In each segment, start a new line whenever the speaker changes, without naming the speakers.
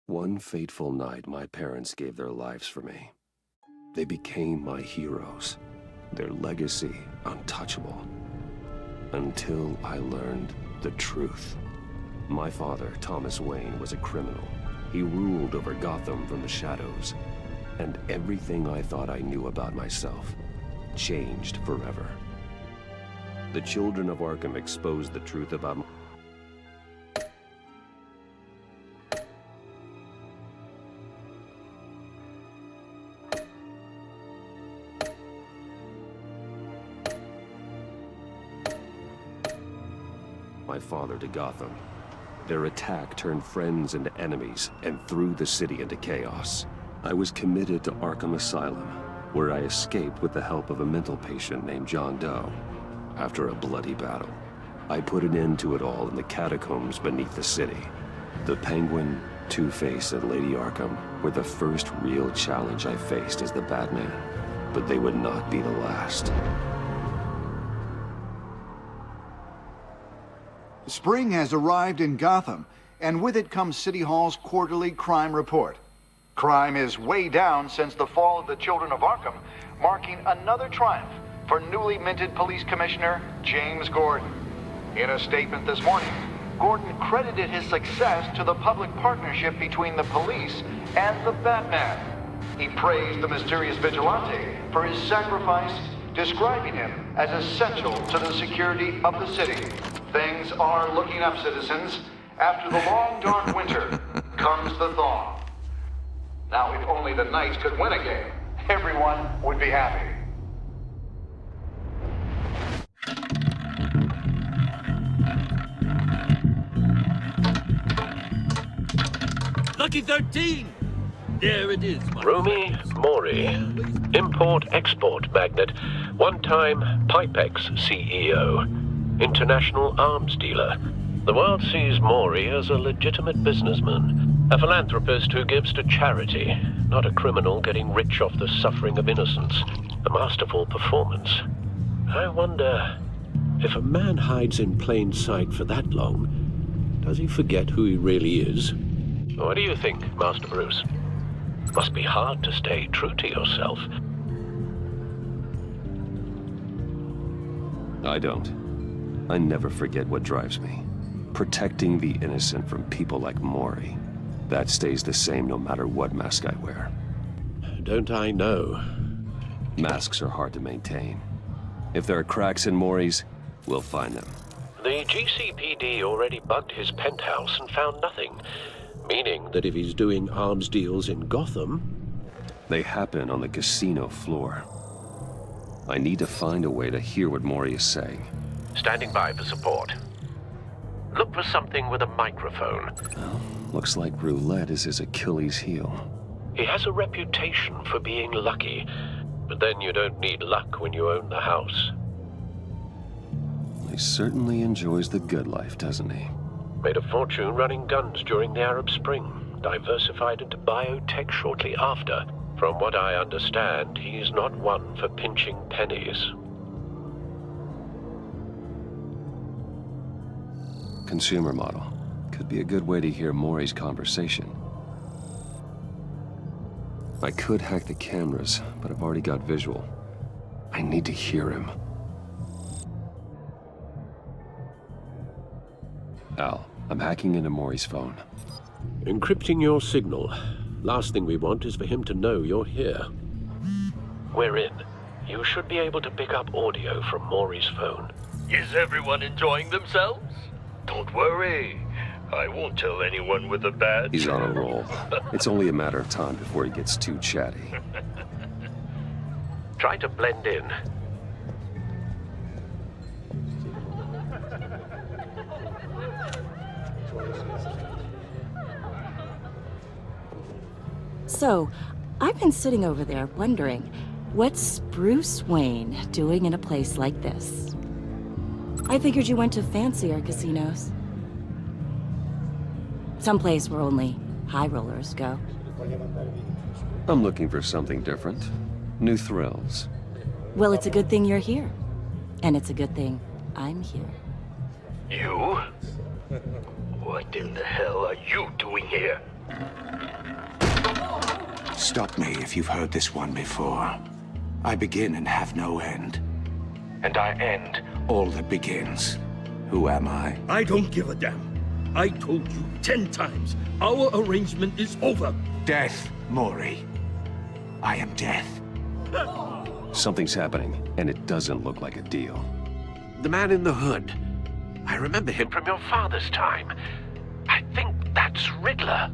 One fateful night, my parents gave their lives for me. They became my heroes, their legacy untouchable. Until I learned the truth. My father, Thomas Wayne, was a criminal. He ruled over Gotham from the shadows. And everything I thought I knew about myself changed forever. The children of Arkham exposed the truth about my father to Gotham. Their attack turned friends into enemies and threw the city into chaos. I was committed to Arkham Asylum, where I escaped with the help of a mental patient named John Doe. After a bloody battle, I put an end to it all in the catacombs beneath the city. The Penguin, Two-Face, and Lady Arkham were the first real challenge I faced as the Batman, but they would not be the last.
Spring has arrived in Gotham, and with it comes City Hall's quarterly crime report. Crime is way down since the fall of the Children of Arkham, marking another triumph for newly minted Police Commissioner James Gordon. In a statement this morning, Gordon credited his success to the public partnership between the police and the Batman. He praised the mysterious vigilante for his sacrifice, describing him as essential to the security of the city. Things are looking up, citizens. After the long, dark winter comes the thaw. Now, if only the Knights could win a game, everyone would be happy.
Lucky 13! There it is, my
Rumi Mori, import-export magnate, one-time Pipex CEO, international arms dealer. The world sees Mori as a legitimate businessman, a philanthropist who gives to charity, not a criminal getting rich off the suffering of innocence. A masterful performance. I wonder, if a man hides in plain sight for that long, does he forget who he really is? What do you think, Master Bruce? Must be hard to stay true to yourself.
I don't. I never forget what drives me. Protecting the innocent from people like Mori. That stays the same no matter what mask I wear.
Don't I know?
Masks are hard to maintain. If there are cracks in Mori's, we'll find them.
The GCPD already bugged his penthouse and found nothing. Meaning that if he's doing arms deals in Gotham...
They happen on the casino floor. I need to find a way to hear what Mori is saying.
Standing by for support. Look for something with a microphone.
Well, looks like roulette is his Achilles heel.
He has a reputation for being lucky, but then you don't need luck when you own the house.
He certainly enjoys the good life, doesn't he?
Made a fortune running guns during the Arab Spring, diversified into biotech shortly after. From what I understand, he's not one for pinching pennies.
Consumer model. Could be a good way to hear Mori's conversation. I could hack the cameras, but I've already got visual. I need to hear him. Al, I'm hacking into Mori's phone.
Encrypting your signal. Last thing we want is for him to know you're here. We're in. You should be able to pick up audio from Mori's phone.
Is everyone enjoying themselves? Don't worry. I won't tell anyone with a badge.
He's on a roll. It's only a matter of time before he gets too chatty.
Try to blend in.
So, I've been sitting over there wondering, what's Bruce Wayne doing in a place like this? I figured you went to fancier casinos. Someplace where only high rollers go.
I'm looking for something different. New thrills.
Well, it's a good thing you're here. And it's a good thing I'm here.
You? What What in the hell are you doing here?
Stop me if you've heard this one before. I begin and have no end. And I end all that begins. Who am I?
I don't give a damn. I told you 10 times. Our arrangement is over.
Death, Maury. I am death.
Something's happening, and it doesn't look like a deal.
The man in the hood. I remember him from your father's time. I think that's Riddler.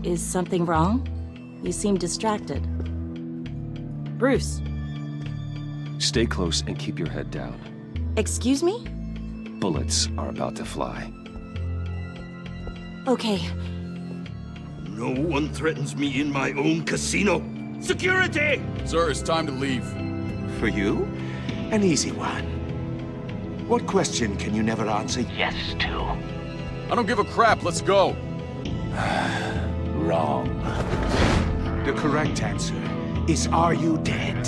Is something wrong? You seem distracted. Bruce,
Stay close and keep your head down.
excuse me?
Bullets are about to fly.
Okay,
No one threatens me in my own casino. Security!
Sir, it's time to leave.
For you? An easy one. What question can you never answer yes to?
I don't give a crap. Let's go.
Wrong. The correct answer is, are you dead?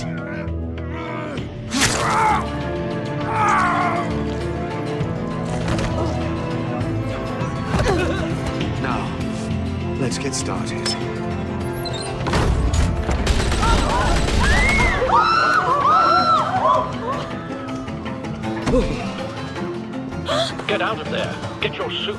Now, let's get started.
Get out of there. Get your suit.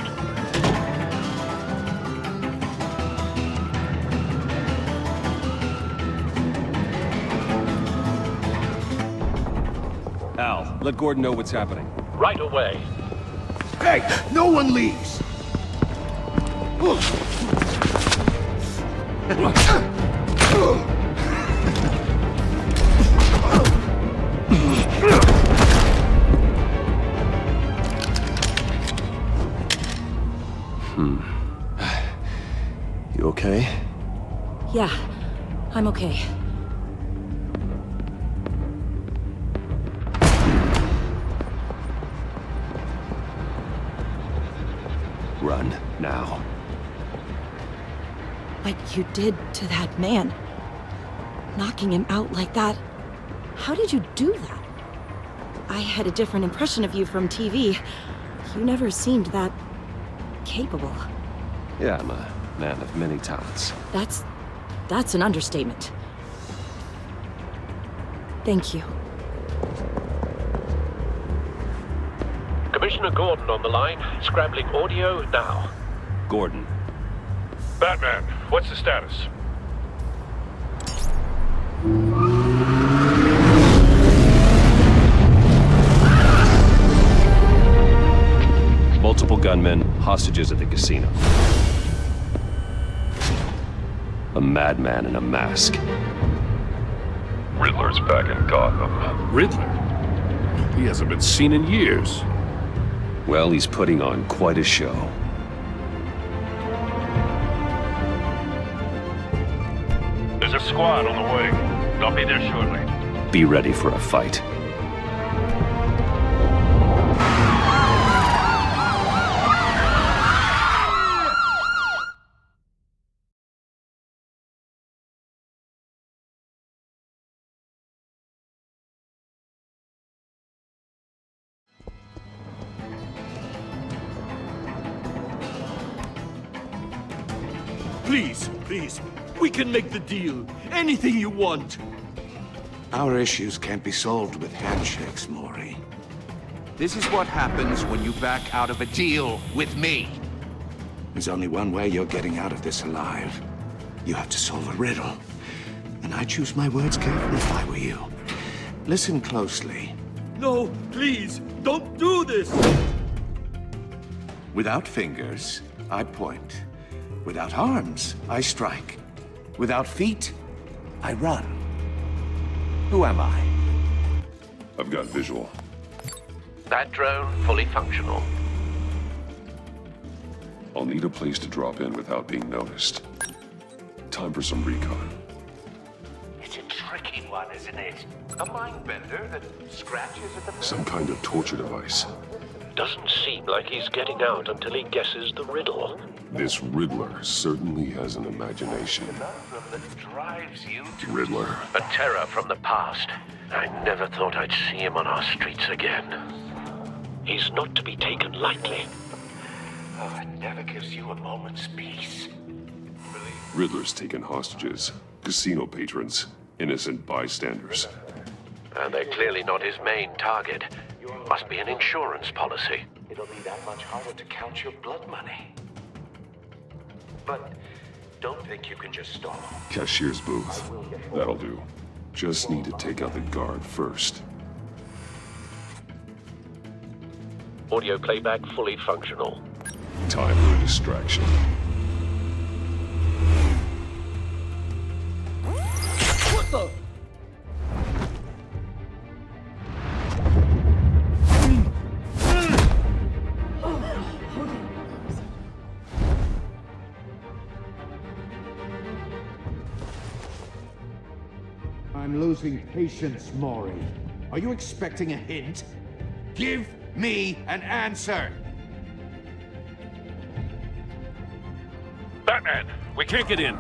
Al, let Gordon know what's happening.
Right away.
Hey, no one leaves!
You okay?
yeah, I'm okay.
Run, now.
What you did to that man, knocking him out like that, how did you do that? I had a different impression of you from TV. You never seemed that capable.
Yeah, I'm a man of many talents.
That's an understatement. Thank you.
Commissioner Gordon on the line. Scrambling audio now.
Gordon,
Batman, what's the status?
multiple gunmen, hostages at the casino. A madman in a mask.
Riddler's back in Gotham.
Riddler? He hasn't been seen in years.
Well, he's putting on quite a show.
There's a squad on the way. They'll be there shortly.
Be ready for a fight.
Please, please, we can make the deal. Anything you want.
Our issues can't be solved with handshakes, Maury.
This is what happens when you back out of a deal with me.
There's only one way you're getting out of this alive. You have to solve a riddle. And I choose my words carefully if I were you. Listen closely.
No, please, don't do this!
Without fingers, I point. Without arms, I strike. Without feet, I run. Who am I?
I've got visual.
That drone fully functional.
I'll need a place to drop in without being noticed. Time for some recon.
It's a tricky one, isn't it? A mind bender that scratches at the...
Some kind of torture device.
Doesn't seem like he's getting out until he guesses the riddle.
This Riddler certainly has an imagination.
That drives you to...
Riddler.
A terror from the past. I never thought I'd see him on our streets again. He's not to be taken lightly. Oh, it never gives you a moment's peace.
Riddler's taken hostages, casino patrons, innocent bystanders.
And they're clearly not his main target. Must be an insurance policy. It'll be that much harder to count your blood money. But don't think you can just stall.
Cashier's booth. That'll do. Just need to take out the guard first.
Audio playback fully functional.
Time for a distraction.
What the?
I'm losing patience, Maury. Are you expecting a hint? Give me an answer!
Batman, we can't get in.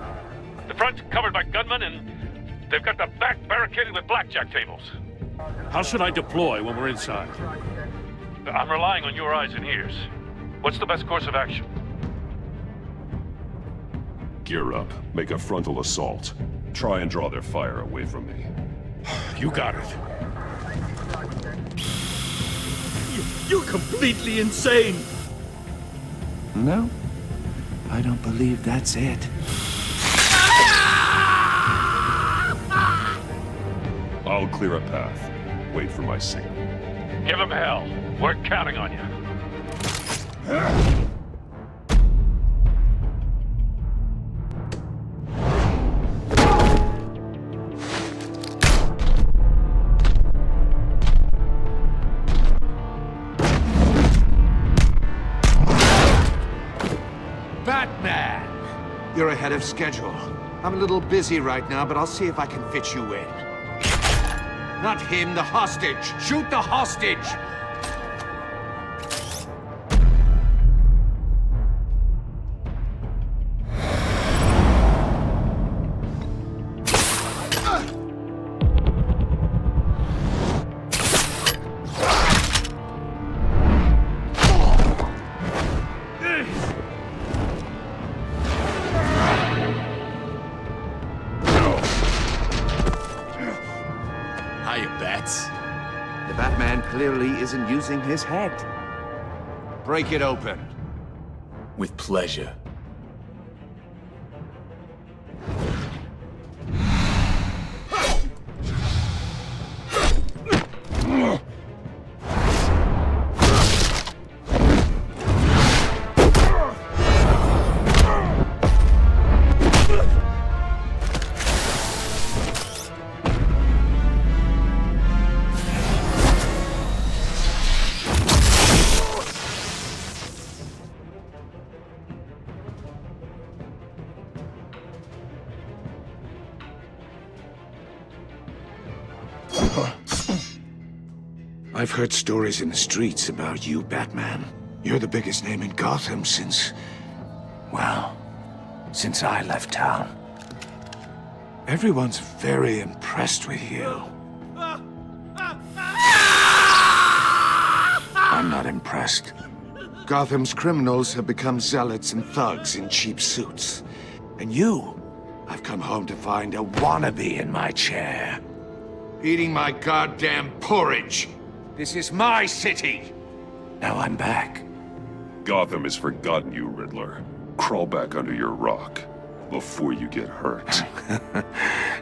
The front's covered by gunmen, and they've got the back barricaded with blackjack tables. How should I deploy when we're inside? I'm relying on your eyes and ears. What's the best course of action?
Gear up. Make a frontal assault. Try and draw their fire away from me.
You got it. You're completely insane!
No, I don't believe that's it.
I'll clear a path. Wait for my signal.
Give him hell. We're counting on you.
Batman! You're ahead of schedule. I'm a little busy right now, but I'll see if I can fit you in. Not him, the hostage! Shoot the hostage! The Batman clearly isn't using his head. Break it open.
With pleasure.
I've heard stories in the streets about you, Batman. You're the biggest name in Gotham since... well, since I left town. Everyone's very impressed with you. I'm not impressed. Gotham's criminals have become zealots and thugs in cheap suits. And you, I've come home to find a wannabe in my chair. Eating my goddamn porridge. This is my city! Now I'm back.
Gotham has forgotten you, Riddler. Crawl back under your rock before you get hurt.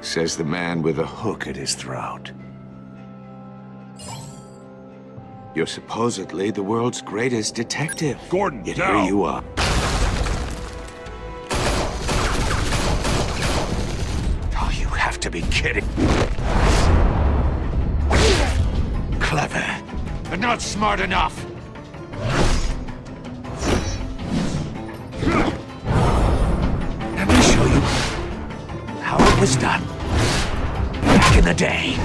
Says the man with a hook at his throat. You're supposedly the world's greatest detective.
Gordon,
yet
down.
Here you are. Oh, you have to be kidding. Clever, but not smart enough. Let me show you how it was done back in the day.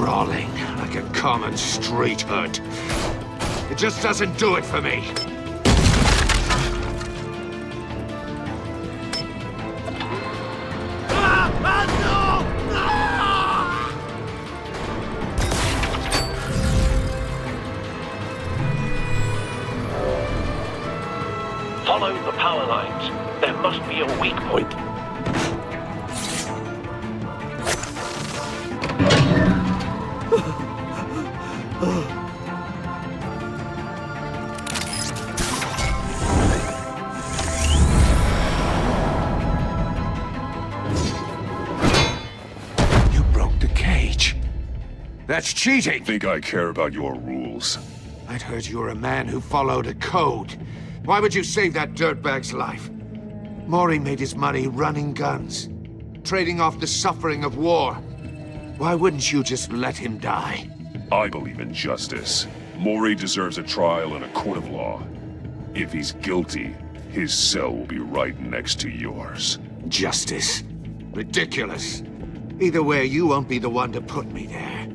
Brawling like a common street hood. It just doesn't do it for me.
Follow the power lines. There must be a weak point.
You broke the cage. That's cheating!
Think I care about your rules?
I'd heard you were a man who followed a code. Why would you save that dirtbag's life? Maury made his money running guns, trading off the suffering of war. Why wouldn't you just let him die?
I believe in justice. Maury deserves a trial in a court of law. If he's guilty, his cell will be right next to yours.
Justice? Ridiculous. Either way, you won't be the one to put me there.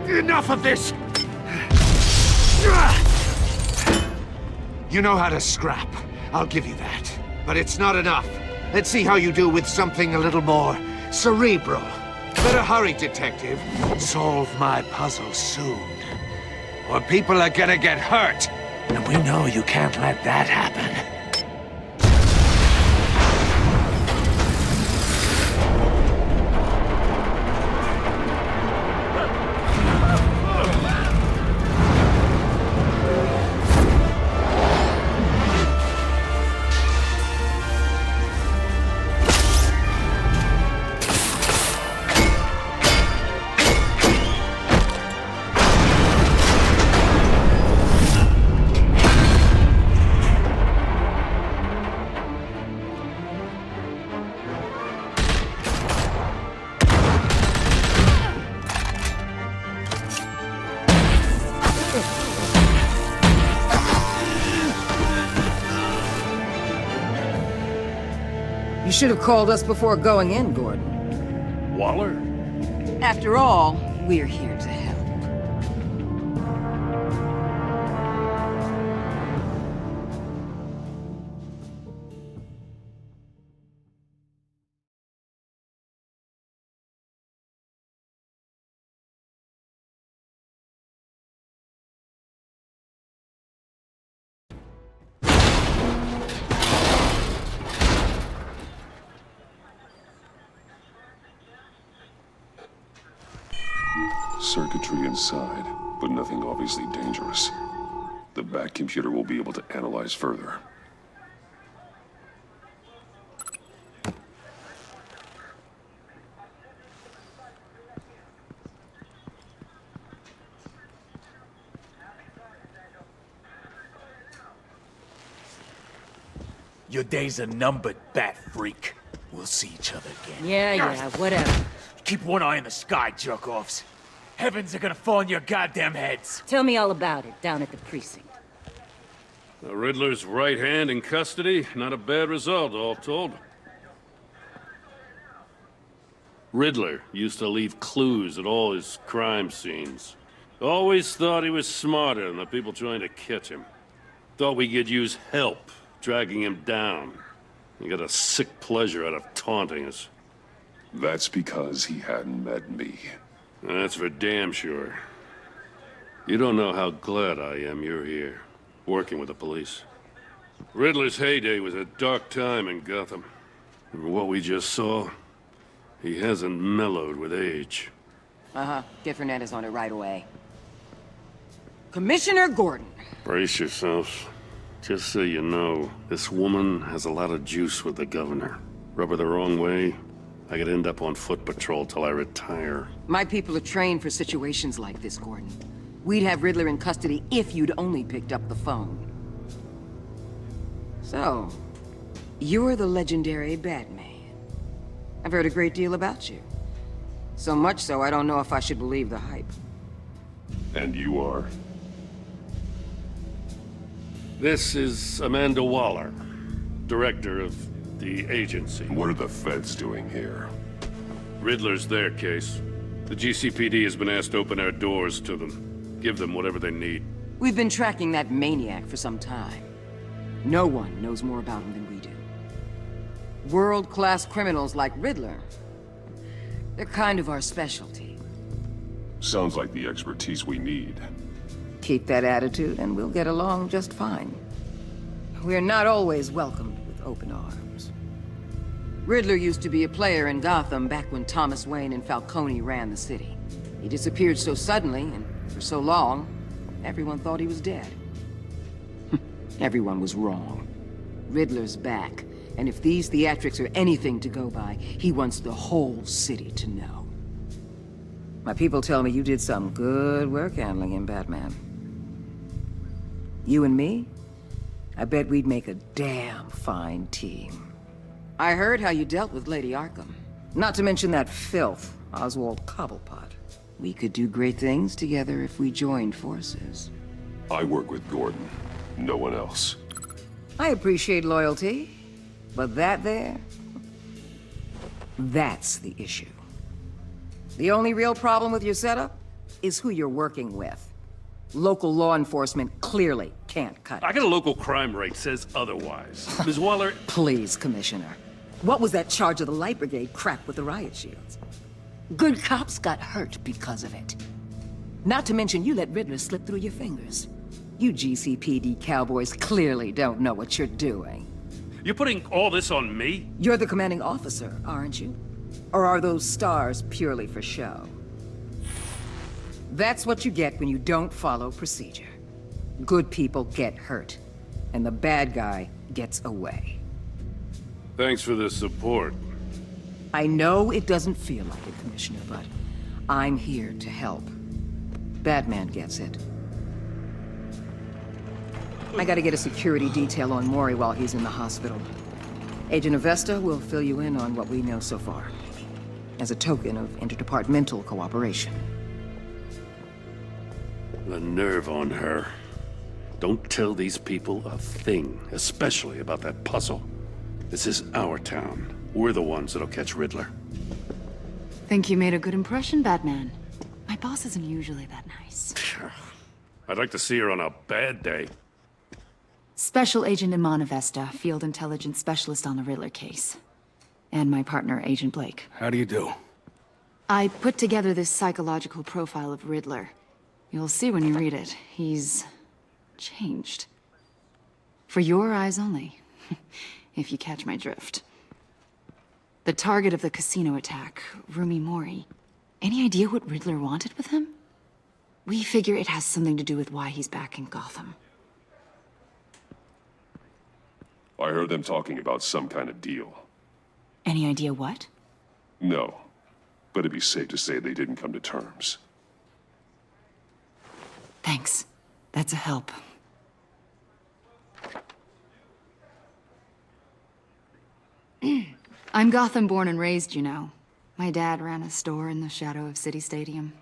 Enough of this! You know how to scrap. I'll give you that. But it's not enough. Let's see how you do with something a little more cerebral. Better hurry, detective. Solve my puzzle soon. Or people are gonna get hurt. And we know you can't let that happen.
You should have called us before going in, Gordon.
Waller?
After all, we're here to help.
Circuitry inside, but nothing obviously dangerous. The back computer will be able to analyze further.
Your days are numbered, bat freak. We'll see each other again.
Yeah, whatever.
Keep one eye in the sky, jerk-offs. Heavens are gonna fall on your goddamn heads.
Tell me all about it down at the precinct.
The Riddler's right hand in custody. Not a bad result, all told. Riddler used to leave clues at all his crime scenes. Always thought he was smarter than the people trying to catch him. Thought we could use help dragging him down. He got a sick pleasure out of taunting us.
That's because he hadn't met me.
That's for damn sure. You don't know how glad I am you're here, working with the police. Riddler's heyday was a dark time in Gotham. And what we just saw, he hasn't mellowed with age.
Uh-huh. Different is on it right away. Commissioner Gordon.
Brace yourselves. Just so you know, this woman has a lot of juice with the governor. Rub her the wrong way, I could end up on foot patrol till I retire.
My people are trained for situations like this, Gordon. We'd have Riddler in custody if you'd only picked up the phone. So, you're the legendary Batman. I've heard a great deal about you. So much so, I don't know if I should believe the hype.
And you are?
This is Amanda Waller, director of the agency.
What are the feds doing here?
Riddler's their case. The GCPD has been asked to open our doors to them. Give them whatever they need.
We've been tracking that maniac for some time. No one knows more about him than we do. World-class criminals like Riddler. They're kind of our specialty.
Sounds like the expertise we need.
Keep that attitude and we'll get along just fine. We're not always welcomed with open arms. Riddler used to be a player in Gotham back when Thomas Wayne and Falcone ran the city. He disappeared so suddenly and for so long, everyone thought he was dead. Everyone was wrong. Riddler's back, and if these theatrics are anything to go by, he wants the whole city to know. My people tell me you did some good work handling him, Batman. You and me? I bet we'd make a damn fine team. I heard how you dealt with Lady Arkham. Not to mention that filth, Oswald Cobblepot. We could do great things together if we joined forces.
I work with Gordon. No one else.
I appreciate loyalty, but that there... that's the issue. The only real problem with your setup is who you're working with. Local law enforcement clearly can't cut it.
I got a local crime rate says otherwise. Ms. Waller...
Please, Commissioner. What was that charge of the Light Brigade crap with the riot shields? Good cops got hurt because of it. Not to mention you let Riddler slip through your fingers. You GCPD cowboys clearly don't know what you're doing.
You're putting all this on me?
You're the commanding officer, aren't you? Or are those stars purely for show? That's what you get when you don't follow procedure. Good people get hurt, and the bad guy gets away.
Thanks for the support.
I know it doesn't feel like it, Commissioner, but I'm here to help. Batman gets it. I gotta get a security detail on Mori while he's in the hospital. Agent Avesta will fill you in on what we know so far, as a token of interdepartmental cooperation.
The nerve on her. Don't tell these people a thing, especially about that puzzle. This is our town. We're the ones that'll catch Riddler.
Think you made a good impression, Batman? My boss isn't usually that nice.
I'd like to see her on a bad day.
Special Agent Iman Avesta, Field Intelligence Specialist on the Riddler case. And my partner, Agent Blake.
How do you do?
I put together this psychological profile of Riddler. You'll see when you read it. He's... changed. For your eyes only. If you catch my drift. The target of the casino attack, Rumi Mori. Any idea what Riddler wanted with him? We figure it has something to do with why he's back in Gotham.
I heard them talking about some kind of deal.
Any idea what?
No, but it'd be safe to say they didn't come to terms.
Thanks. That's a help. I'm Gotham born and raised, you know. My dad ran a store in the shadow of City Stadium.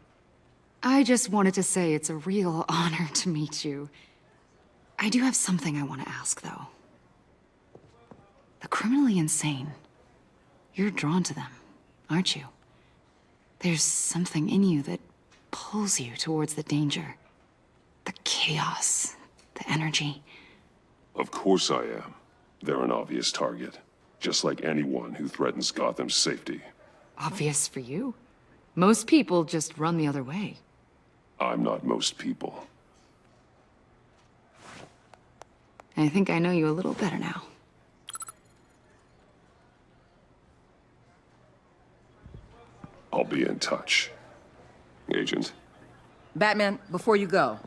I just wanted to say it's a real honor to meet you. I do have something I want to ask, though. The criminally insane. You're drawn to them, aren't you? There's something in you that pulls you towards the danger. The chaos, the energy.
Of course I am. They're an obvious target. Just like anyone who threatens Gotham's safety.
Obvious for you. Most people just run the other way.
I'm not most people.
I think I know you a little better now.
I'll be in touch. Agent.
Batman, before you go,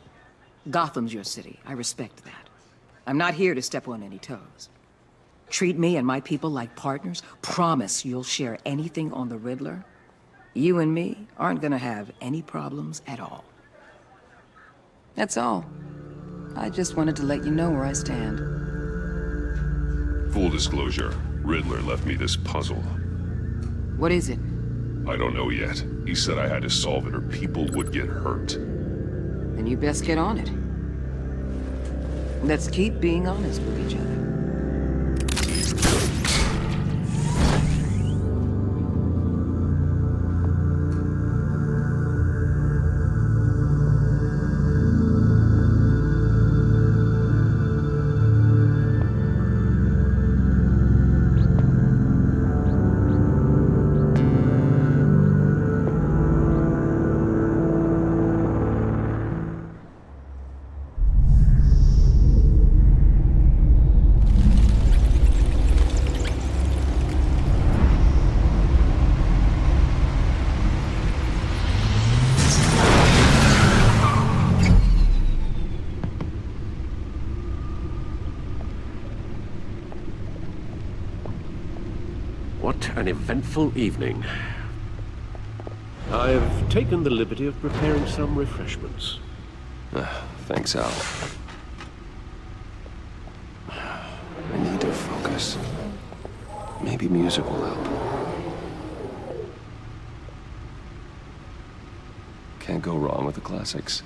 Gotham's your city. I respect that. I'm not here to step on any toes. Treat me and my people like partners. Promise you'll share anything on the Riddler. You and me aren't gonna have any problems at all. That's all. I just wanted to let you know where I stand.
Full disclosure, Riddler left me this puzzle.
What is it?
I don't know yet. He said I had to solve it or people would get hurt.
Then you best get on it. Let's keep being honest with each other.
What an eventful evening. I've taken the liberty of preparing some refreshments.
Thanks, Al. I need to focus. Maybe music will help. Can't go wrong with the classics.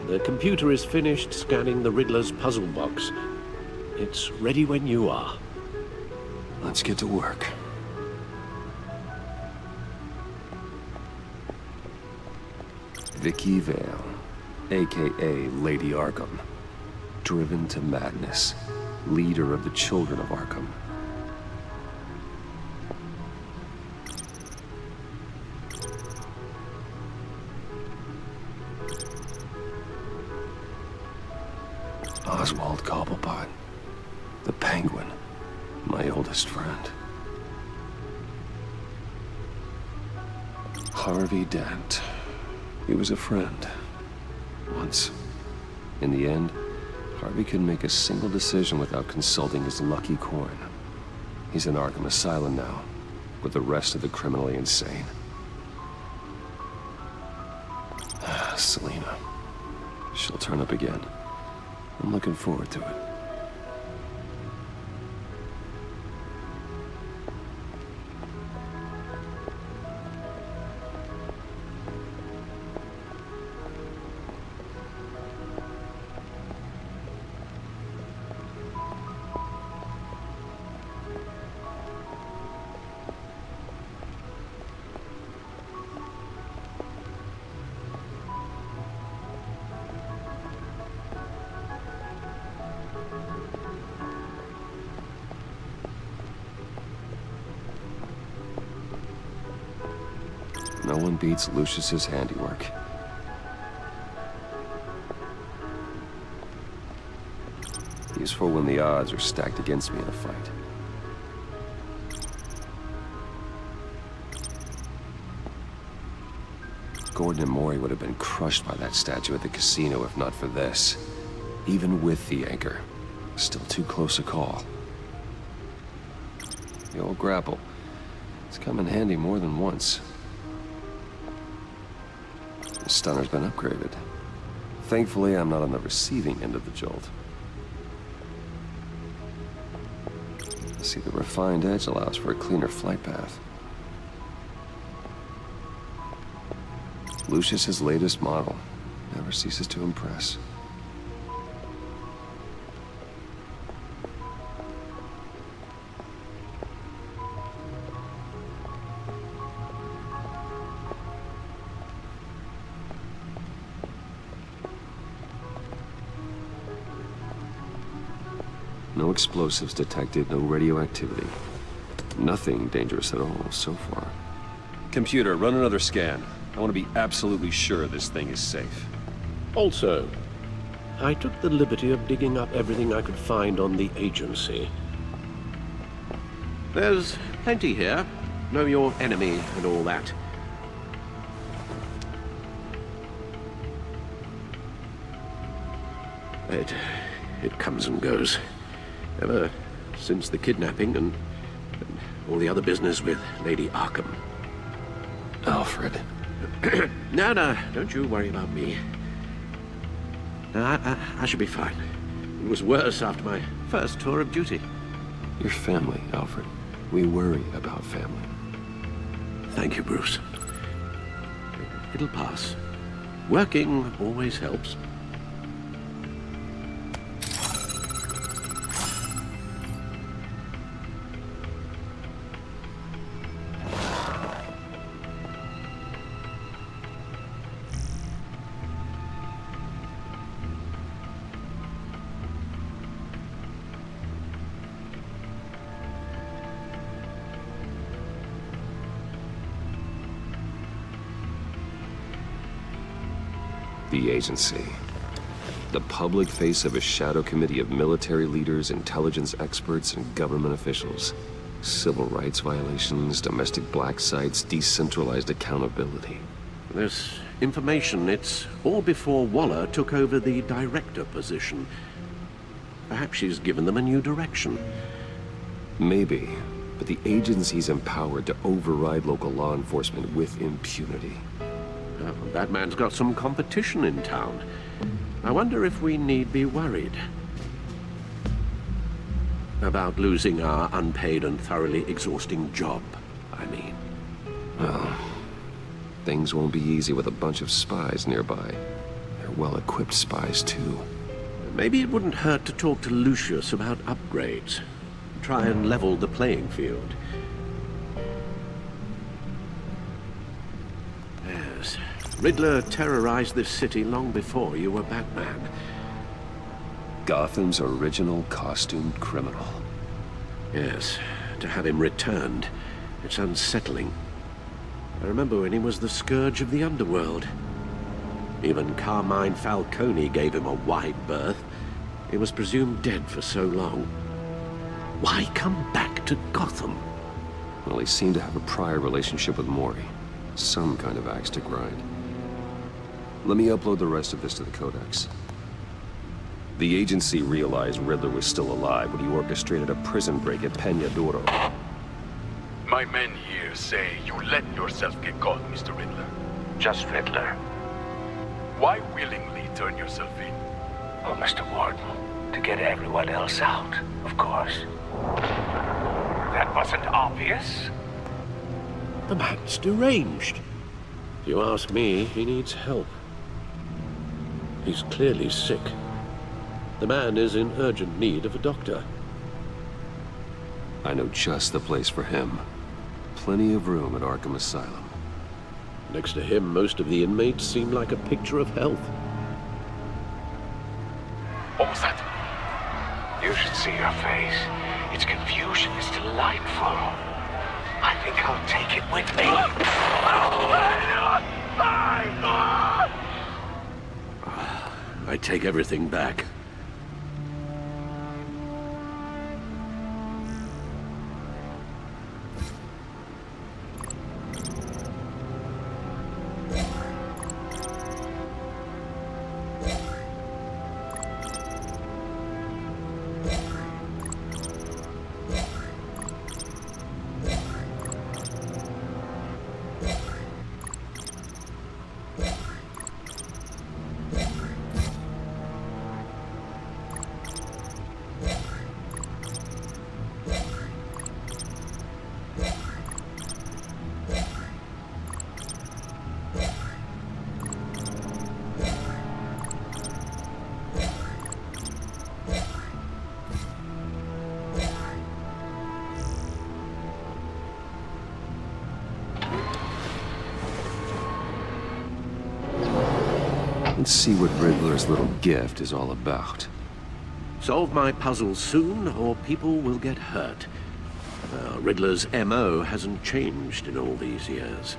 The computer is finished scanning the Riddler's puzzle box. It's ready when you are.
Let's get to work. Vicky Vale, aka Lady Arkham. Driven to madness. Leader of the Children of Arkham. Oswald Cobblepot. The Penguin. My oldest friend. Harvey Dent. He was a friend. Once. In the end, Harvey couldn't make a single decision without consulting his lucky coin. He's in Arkham Asylum now, with the rest of the criminally insane. Selina. She'll turn up again. I'm looking forward to it. No one beats Lucius's handiwork. He's for when the odds are stacked against me in a fight. Gordon and Maury would have been crushed by that statue at the casino if not for this. Even with the anchor, still too close a call. The old grapple. It's come in handy more than once. The stunner's been upgraded. Thankfully, I'm not on the receiving end of the jolt. See, the refined edge allows for a cleaner flight path. Lucius's latest model never ceases to impress. No explosives detected, no radioactivity. Nothing dangerous at all so far. Computer, run another scan. I want to be absolutely sure this thing is safe.
Also, I took the liberty of digging up everything I could find on the agency. There's Plenty here. Know your enemy and all that. It comes and goes. Ever since the kidnapping and all the other business with Lady Arkham.
Alfred.
No, don't you worry about me. No, I should be fine. It was worse after my first tour of duty.
Your family, Alfred. We worry about family.
Thank you, Bruce. It'll pass. Working always helps.
The agency. The public face of a shadow committee of military leaders, intelligence experts, and government officials. Civil rights violations, domestic black sites, decentralized accountability.
This information, it's all before Waller took over the director position. Perhaps she's given them a new direction.
Maybe, but the agency's empowered to override local law enforcement with impunity.
Well, that man's got some competition in town. I wonder if we need be worried about losing our unpaid and thoroughly exhausting job, I mean.
Well, things won't be easy with a bunch of spies nearby. They're well-equipped spies, too.
Maybe it wouldn't hurt to talk to Lucius about upgrades. Try and level the playing field. Yes. Riddler terrorized this city long before you were Batman.
Gotham's original costumed criminal.
Yes. To have him returned, it's unsettling. I remember when he was the scourge of the underworld. Even Carmine Falcone gave him a wide berth. He was presumed dead for so long. Why come back to Gotham?
Well, he seemed to have a prior relationship with Mori. Some kind of axe to grind. Let me upload the rest of this to the Codex. The agency realized Riddler was still alive when he orchestrated a prison break at Peña Duro.
My men here say you let yourself get caught, Mr. Riddler.
Just Riddler.
Why willingly turn yourself in?
Oh, Mr. Warden, to get everyone else out, of course. That wasn't obvious.
The man's deranged. If you ask me, he needs help. He's clearly sick. The man is in urgent need of a doctor.
I know just the place for him. Plenty of room at Arkham Asylum.
Next to him, most of the inmates seem like a picture of health.
What was that?
You should see your face. Its confusion is delightful. I think I'll take it with me.
I take everything back.
Let's see what Riddler's little gift is all about.
Solve my puzzle soon, or people will get hurt. Riddler's MO hasn't changed in all these years.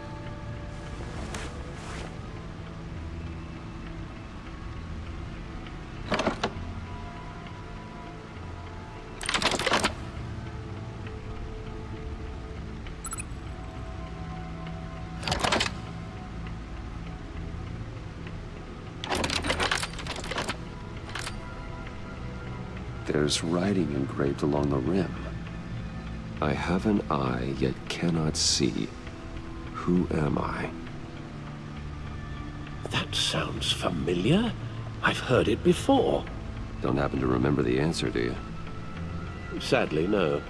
There's writing engraved along the rim. I have an eye, yet cannot see. Who am I?
That sounds familiar. I've heard it before.
Don't happen to remember the answer, do you?
Sadly, no.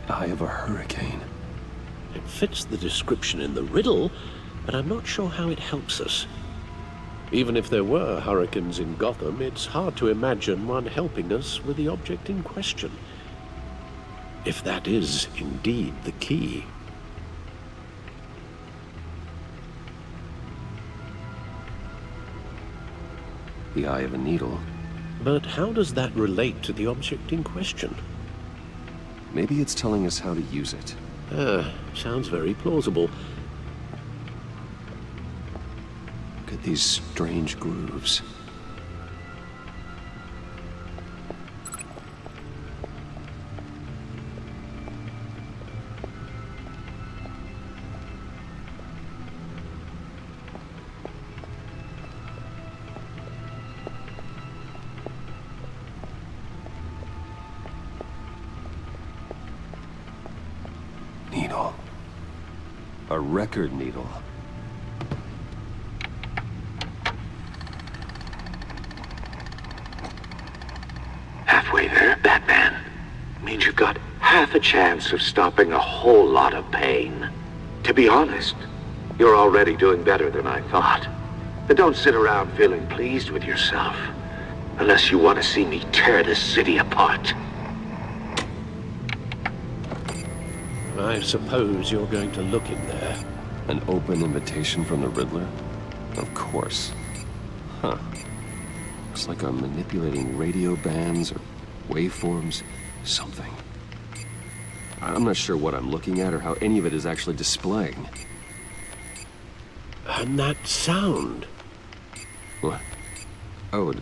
Eye of a hurricane.
It fits the description in the riddle, but I'm not sure how it helps us. Even if there were hurricanes in Gotham, it's hard to imagine one helping us with the object in question. If that is indeed the key.
The eye of a needle.
But how does that relate to the object in question?
Maybe it's telling us how to use it.
Sounds very plausible.
Look at these strange grooves. Needle. A record needle.
Halfway there, Batman. Means you've got half a chance of stopping a whole lot of pain. To be honest, you're already doing better than I thought. But don't sit around feeling pleased with yourself. Unless you want to see me tear this city apart.
I suppose you're going to look in there.
An open invitation from the Riddler? Of course. Huh. Looks like I'm manipulating radio bands or waveforms, something. I'm not sure what I'm looking at or how any of it is actually displaying.
And that sound.
What? Oh,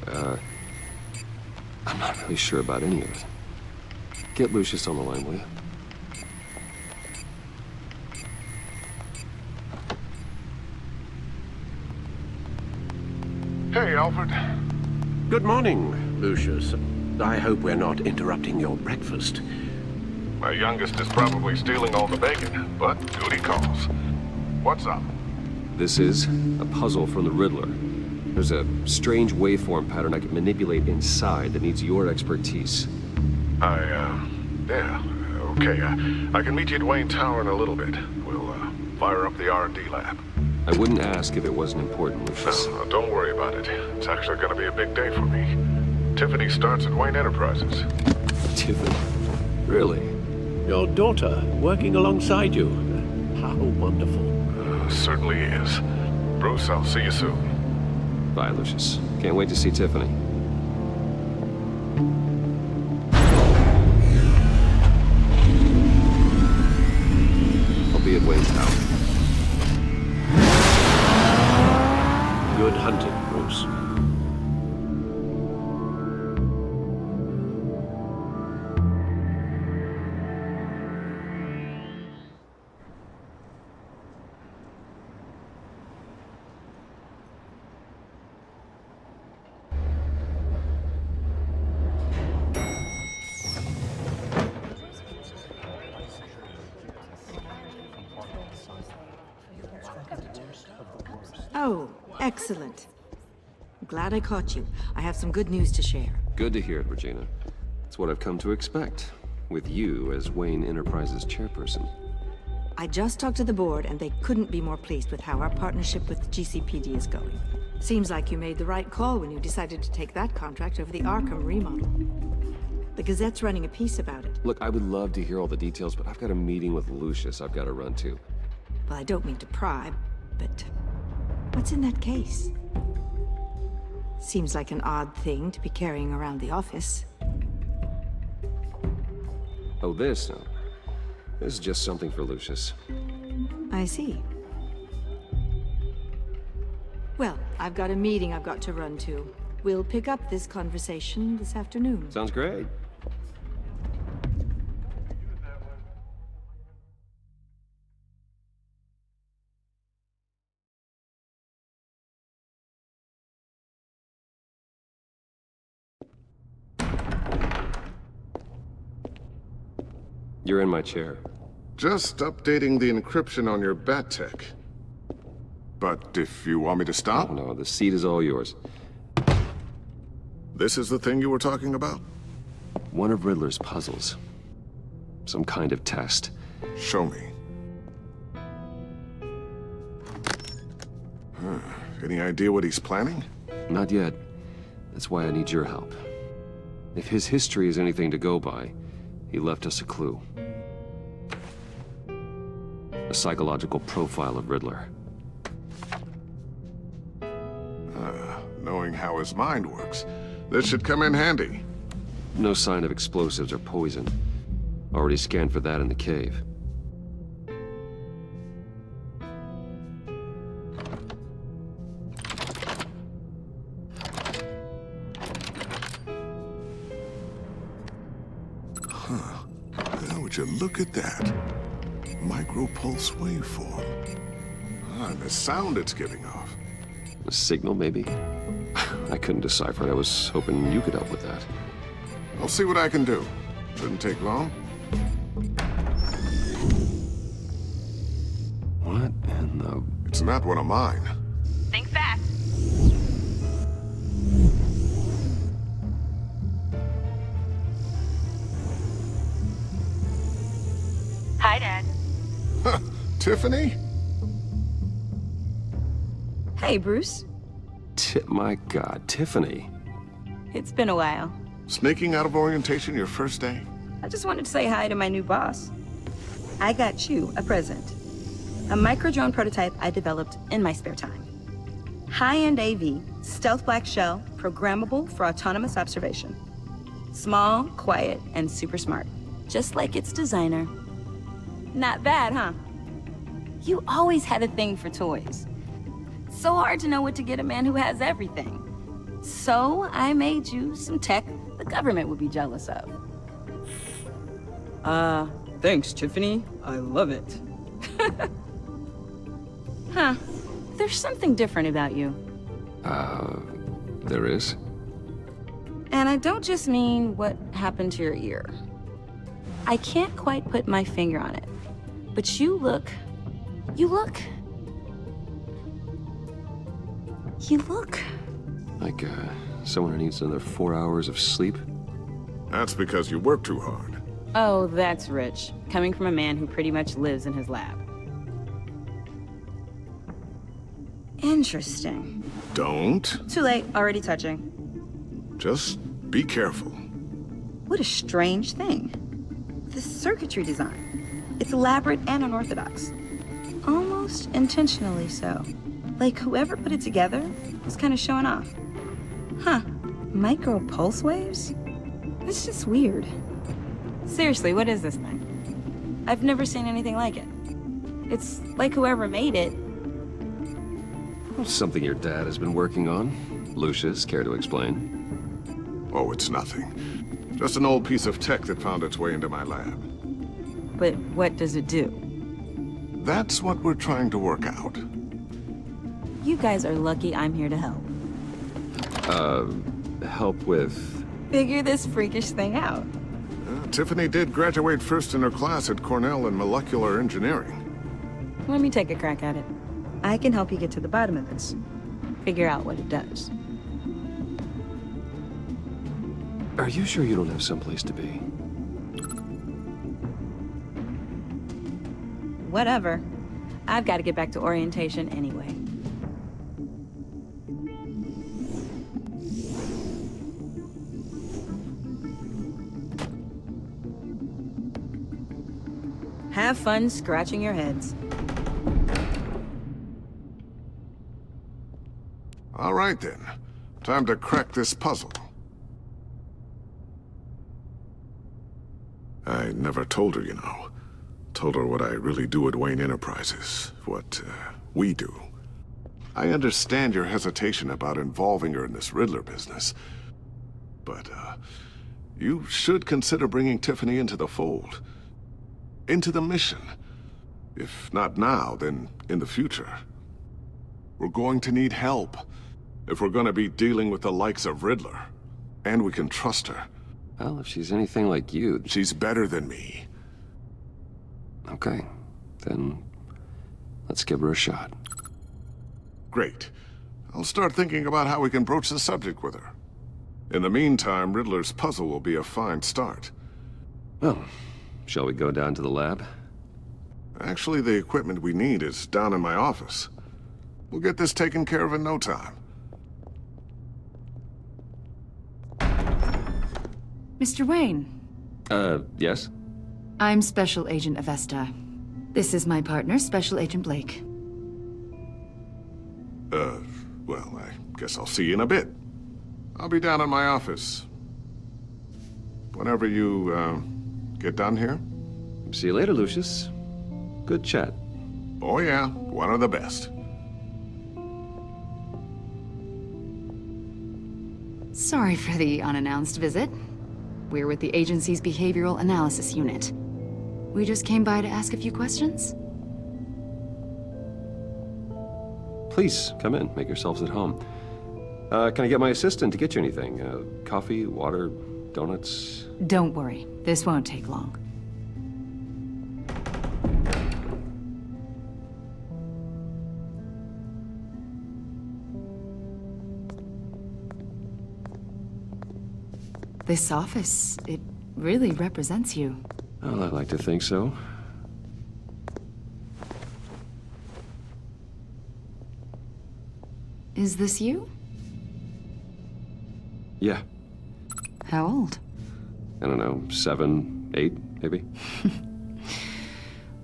I'm not really sure about any of it. Get Lucius on the line, will you?
Hey, Alfred.
Good morning, Lucius. I hope we're not interrupting your breakfast.
My youngest is probably stealing all the bacon, but duty calls. What's up?
This is a puzzle from the Riddler. There's a strange waveform pattern I can manipulate inside that needs your expertise.
Yeah, okay. I can meet you at Wayne Tower in a little bit. We'll, fire up the R&D lab.
I wouldn't ask if it wasn't important, Lucius.
No, don't worry about it. It's actually gonna be a big day for me. Tiffany starts at Wayne Enterprises.
Tiffany? Really?
Your daughter, working alongside you. How wonderful.
Certainly is. Bruce, I'll see you soon.
Bye, Lucius. Can't wait to see Tiffany. I'll be at Wayne Tower.
Good hunting, Bruce.
Oh, excellent. Glad I caught you. I have some good news to share.
Good to hear it, Regina. It's what I've come to expect, with you as Wayne Enterprises chairperson.
I just talked to the board, and they couldn't be more pleased with how our partnership with GCPD is going. Seems like you made the right call when you decided to take that contract over the Arkham remodel. The Gazette's running a piece about it.
Look, I would love to hear all the details, but I've got a meeting with Lucius I've got to run to.
Well, I don't mean to pry, but what's in that case? Seems like an odd thing to be carrying around the office.
Oh, this? No. This is just something for Lucius.
I see. Well, I've got a meeting I've got to run to. We'll pick up this conversation this afternoon.
Sounds great. You're in my chair.
Just updating the encryption on your bat tech. But if you want me to stop?
Oh, no, the seat is all yours.
This is the thing you were talking about?
One of Riddler's puzzles. Some kind of test.
Show me. Any idea what he's planning?
Not yet. That's why I need your help. If his history is anything to go by, he left us a clue. A psychological profile of Riddler.
Knowing how his mind works, this should come in handy.
No sign of explosives or poison. Already scanned for that in the cave.
Now, would you look at that? Micro-pulse waveform. And the sound it's giving off.
A signal, maybe? I couldn't decipher it. I was hoping you could help with that.
I'll see what I can do. Shouldn't take long.
What in the...
It's not one of mine.
Think fast. Hi, Dad.
Tiffany?
Hey, Bruce.
My God, Tiffany.
It's been a while.
Sneaking out of orientation your first day?
I just wanted to say hi to my new boss. I got you a present. A micro-drone prototype I developed in my spare time. High-end AV, stealth black shell, programmable for autonomous observation. Small, quiet, and super smart. Just like its designer. Not bad, huh? You always had a thing for toys. So hard to know what to get a man who has everything. So I made you some tech the government would be jealous of. Thanks, Tiffany. I love it. Huh. There's something different about you.
There is?
And I don't just mean what happened to your ear. I can't quite put my finger on it. But you look...
Like, someone who needs another 4 hours of sleep?
That's because you work too hard.
Oh, that's rich. Coming from a man who pretty much lives in his lab. Interesting.
Don't.
Too late. Already touching.
Just be careful.
What a strange thing. The circuitry design. It's elaborate and unorthodox. Almost intentionally so. Like whoever put it together was kind of showing off. Huh. Micro pulse waves? It's just weird. Seriously, what is this thing? I've never seen anything like it. It's like whoever made it.
Something your dad has been working on. Lucius, care to explain?
Oh, it's nothing. Just an old piece of tech that found its way into my lab.
But what does it do?
That's what we're trying to work out.
You guys are lucky I'm here to help.
Help with...
Figure this freakish thing out.
Tiffany did graduate first in her class at Cornell in molecular engineering.
Let me take a crack at it. I can help you get to the bottom of this. Figure out what it does.
Are you sure you don't have someplace to be?
whatever. I've got to get back to orientation anyway. Have fun scratching your heads.
All right then. Time to crack this puzzle. I never told her, you know. Told her what I really do at Wayne Enterprises. What, we do. I understand your hesitation about involving her in this Riddler business. But, you should consider bringing Tiffany into the fold. Into the mission. If not now, then in the future. We're going to need help. If we're gonna be dealing with the likes of Riddler. And we can trust her.
Well, if she's anything like you...
She's better than me.
Okay. Then... let's give her a shot.
Great. I'll start thinking about how we can broach the subject with her. In the meantime, Riddler's puzzle will be a fine start.
Well, shall we go down to the lab?
Actually, the equipment we need is down in my office. We'll get this taken care of in no time.
Mr. Wayne.
Yes?
I'm Special Agent Avesta. This is my partner, Special Agent Blake.
Well, I guess I'll see you in a bit. I'll be down in my office. Whenever you, get done here.
See you later, Lucius. Good chat.
Oh yeah, one of the best.
Sorry for the unannounced visit. We're with the agency's Behavioral Analysis Unit. We just came by to ask a few questions.
Please, come in. Make yourselves at home. Can I get my assistant to get you anything? Coffee, water, donuts?
Don't worry. This won't take long. This office, it really represents you.
Well, I like to think so.
Is this you?
Yeah.
How old?
I don't know, 7, 8, maybe?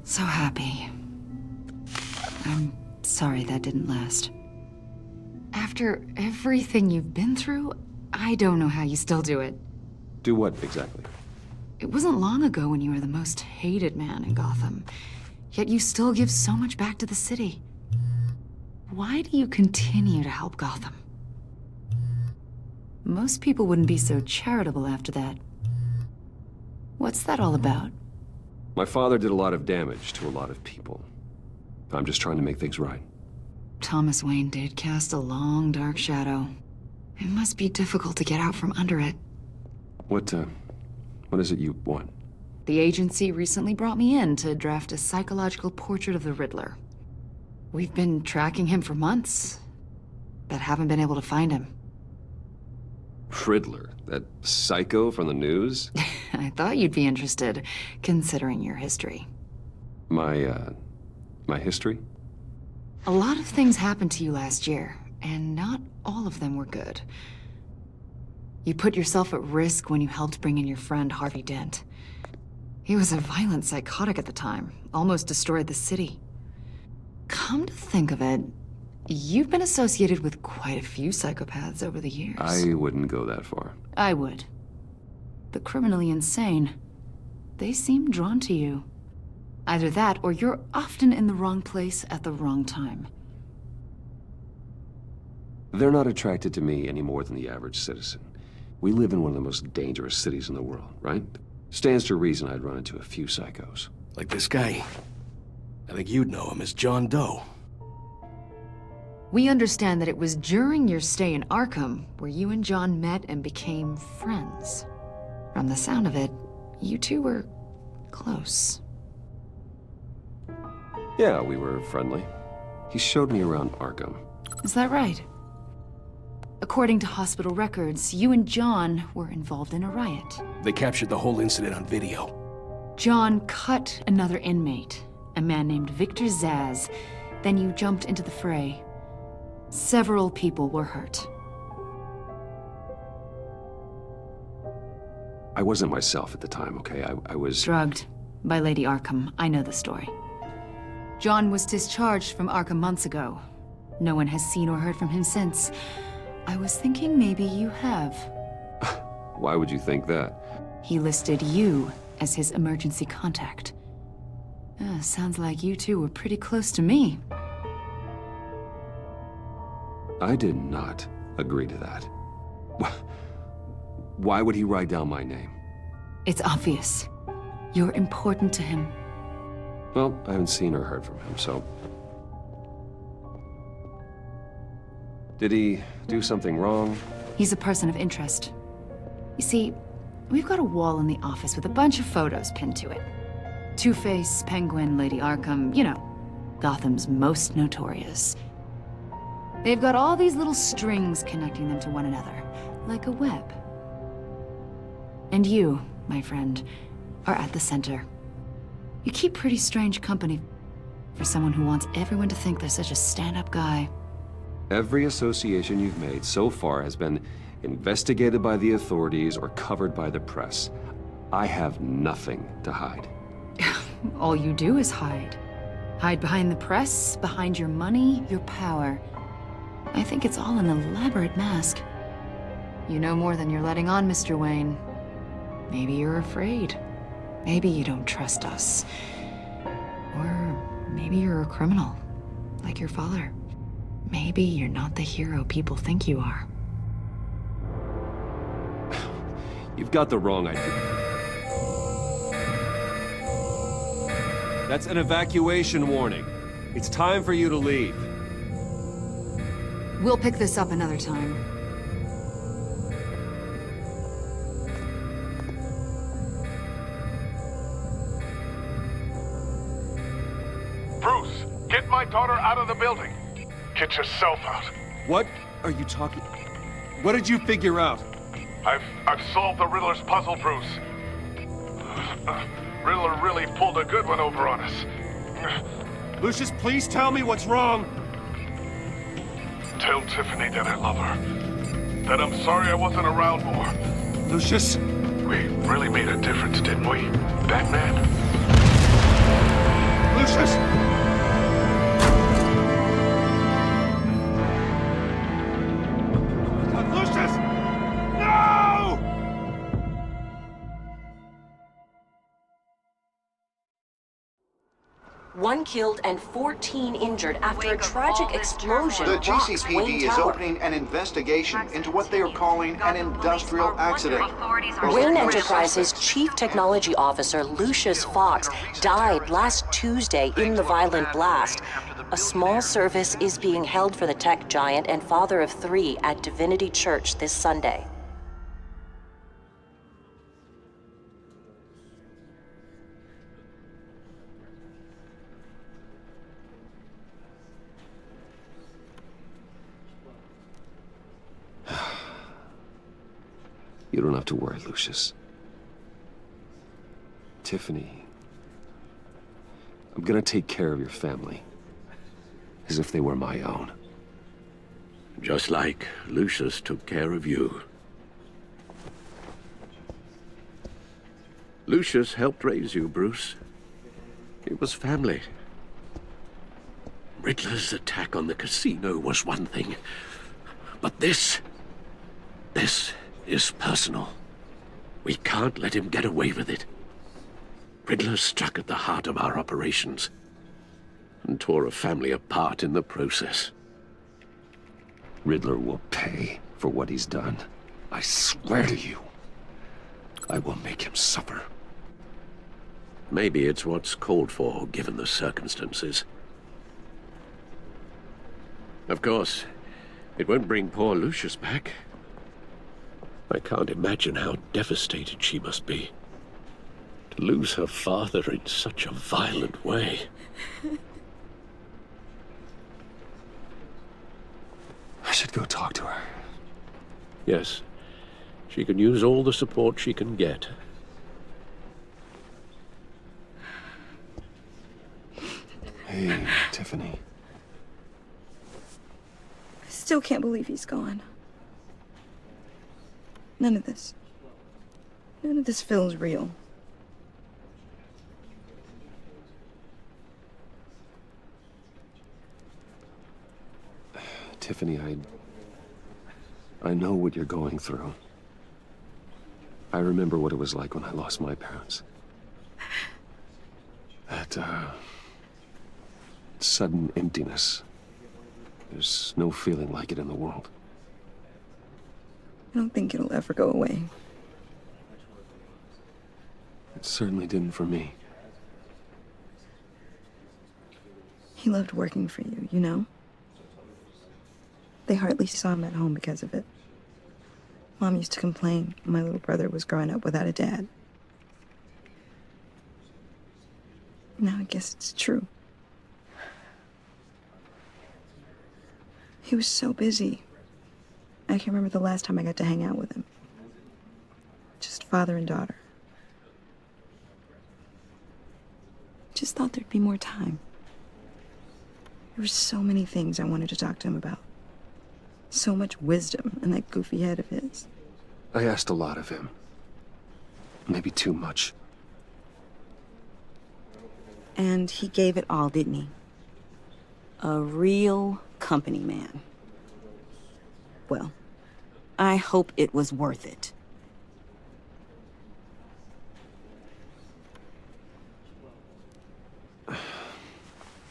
So happy. I'm sorry that didn't last. After everything you've been through, I don't know how you still do it.
Do what, exactly?
It wasn't long ago when you were the most hated man in Gotham, yet you still give so much back to the city. Why do you continue to help Gotham? Most people wouldn't be so charitable after that. What's that all about?
My father did a lot of damage to a lot of people. I'm just trying to make things right.
Thomas Wayne did cast a long, dark shadow. It must be difficult to get out from under it.
What is it you want?
The agency recently brought me in to draft a psychological portrait of the Riddler. We've been tracking him for months, but haven't been able to find him.
Riddler? That psycho from the news?
I thought you'd be interested, considering your history.
My history?
A lot of things happened to you last year, and not all of them were good. You put yourself at risk when you helped bring in your friend Harvey Dent. He was a violent psychotic at the time, almost destroyed the city. Come to think of it, you've been associated with quite a few psychopaths over the years.
I wouldn't go that far.
I would. The criminally insane, they seem drawn to you. Either that, or you're often in the wrong place at the wrong time.
They're not attracted to me any more than the average citizen. We live in one of the most dangerous cities in the world, right? Stands to reason I'd run into a few psychos.
Like this guy. I think you'd know him as John Doe.
We understand that it was during your stay in Arkham where you and John met and became friends. From the sound of it, you two were close.
Yeah, we were friendly. He showed me around Arkham.
Is that right? According to hospital records, you and John were involved in a riot.
They captured the whole incident on video.
John cut another inmate, a man named Victor Zsasz. Then you jumped into the fray. Several people were hurt.
I wasn't myself at the time, okay? I was...
Drugged by Lady Arkham. I know the story. John was discharged from Arkham months ago. No one has seen or heard from him since. I was thinking maybe you have.
Why would you think that?
He listed you as his emergency contact. Sounds like you two were pretty close to me.
I did not agree to that. Why would he write down my name?
It's obvious. You're important to him.
Well, I haven't seen or heard from him, so... Did he do something wrong?
He's a person of interest. You see, we've got a wall in the office with a bunch of photos pinned to it. Two-Face, Penguin, Lady Arkham, you know, Gotham's most notorious. They've got all these little strings connecting them to one another, like a web. And you, my friend, are at the center. You keep pretty strange company for someone who wants everyone to think they're such a stand-up guy.
Every association you've made so far has been investigated by the authorities or covered by the press. I have nothing to hide.
All you do is hide. Hide behind the press, behind your money, your power. I think it's all an elaborate mask. You know more than you're letting on, Mr. Wayne. Maybe you're afraid. Maybe you don't trust us. Or maybe you're a criminal, like your father. Maybe you're not the hero people think you are.
You've got the wrong idea. That's an evacuation warning. It's time for you to leave.
We'll pick this up another time.
Bruce, get my daughter out of the building. Get yourself out.
What are you talking... What did you figure out?
I've solved the Riddler's puzzle, Bruce. Riddler really pulled a good one over on us.
Lucius, please tell me what's wrong.
Tell Tiffany that I love her. That I'm sorry I wasn't around more.
Lucius?
We really made a difference, didn't we, Batman?
Lucius!
One killed and 14 injured after a tragic explosion.
The
rocks
GCPD
Wayne
is
Tower.
opening an investigation into what they are calling an industrial accident.
Wayne Enterprises' Chief Technology Officer Lucius Fox died last Tuesday in the violent blast. A small service is being held for the tech giant and father of 3 at Divinity Church this Sunday.
You don't have to worry, Lucius. Tiffany, I'm gonna take care of your family. As if they were my own.
Just like Lucius took care of you. Lucius helped raise you, Bruce. It was family. Riddler's attack on the casino was one thing. But this is personal. We can't let him get away with it. Riddler struck at the heart of our operations and tore a family apart in the process.
Riddler will pay for what he's done. I swear to you. I will make him suffer.
Maybe it's what's called for, given the circumstances. Of course, it won't bring poor Lucius back. I can't imagine how devastated she must be. To lose her father in such a violent way.
I should go talk to her.
Yes, she can use all the support she can get.
Hey, Tiffany.
I still can't believe he's gone. None of this feels real.
Tiffany, I know what you're going through. I remember what it was like when I lost my parents. That, sudden emptiness. There's no feeling like it in the world.
I don't think it'll ever go away.
It certainly didn't for me.
He loved working for you, you know? They hardly saw him at home because of it. Mom used to complain my little brother was growing up without a dad. Now I guess it's true. He was so busy. I can't remember the last time I got to hang out with him. Just father and daughter. Just thought there'd be more time. There were so many things I wanted to talk to him about. So much wisdom in that goofy head of his.
I asked a lot of him. Maybe too much.
And he gave it all, didn't he? A real company man. Well, I hope it was worth it.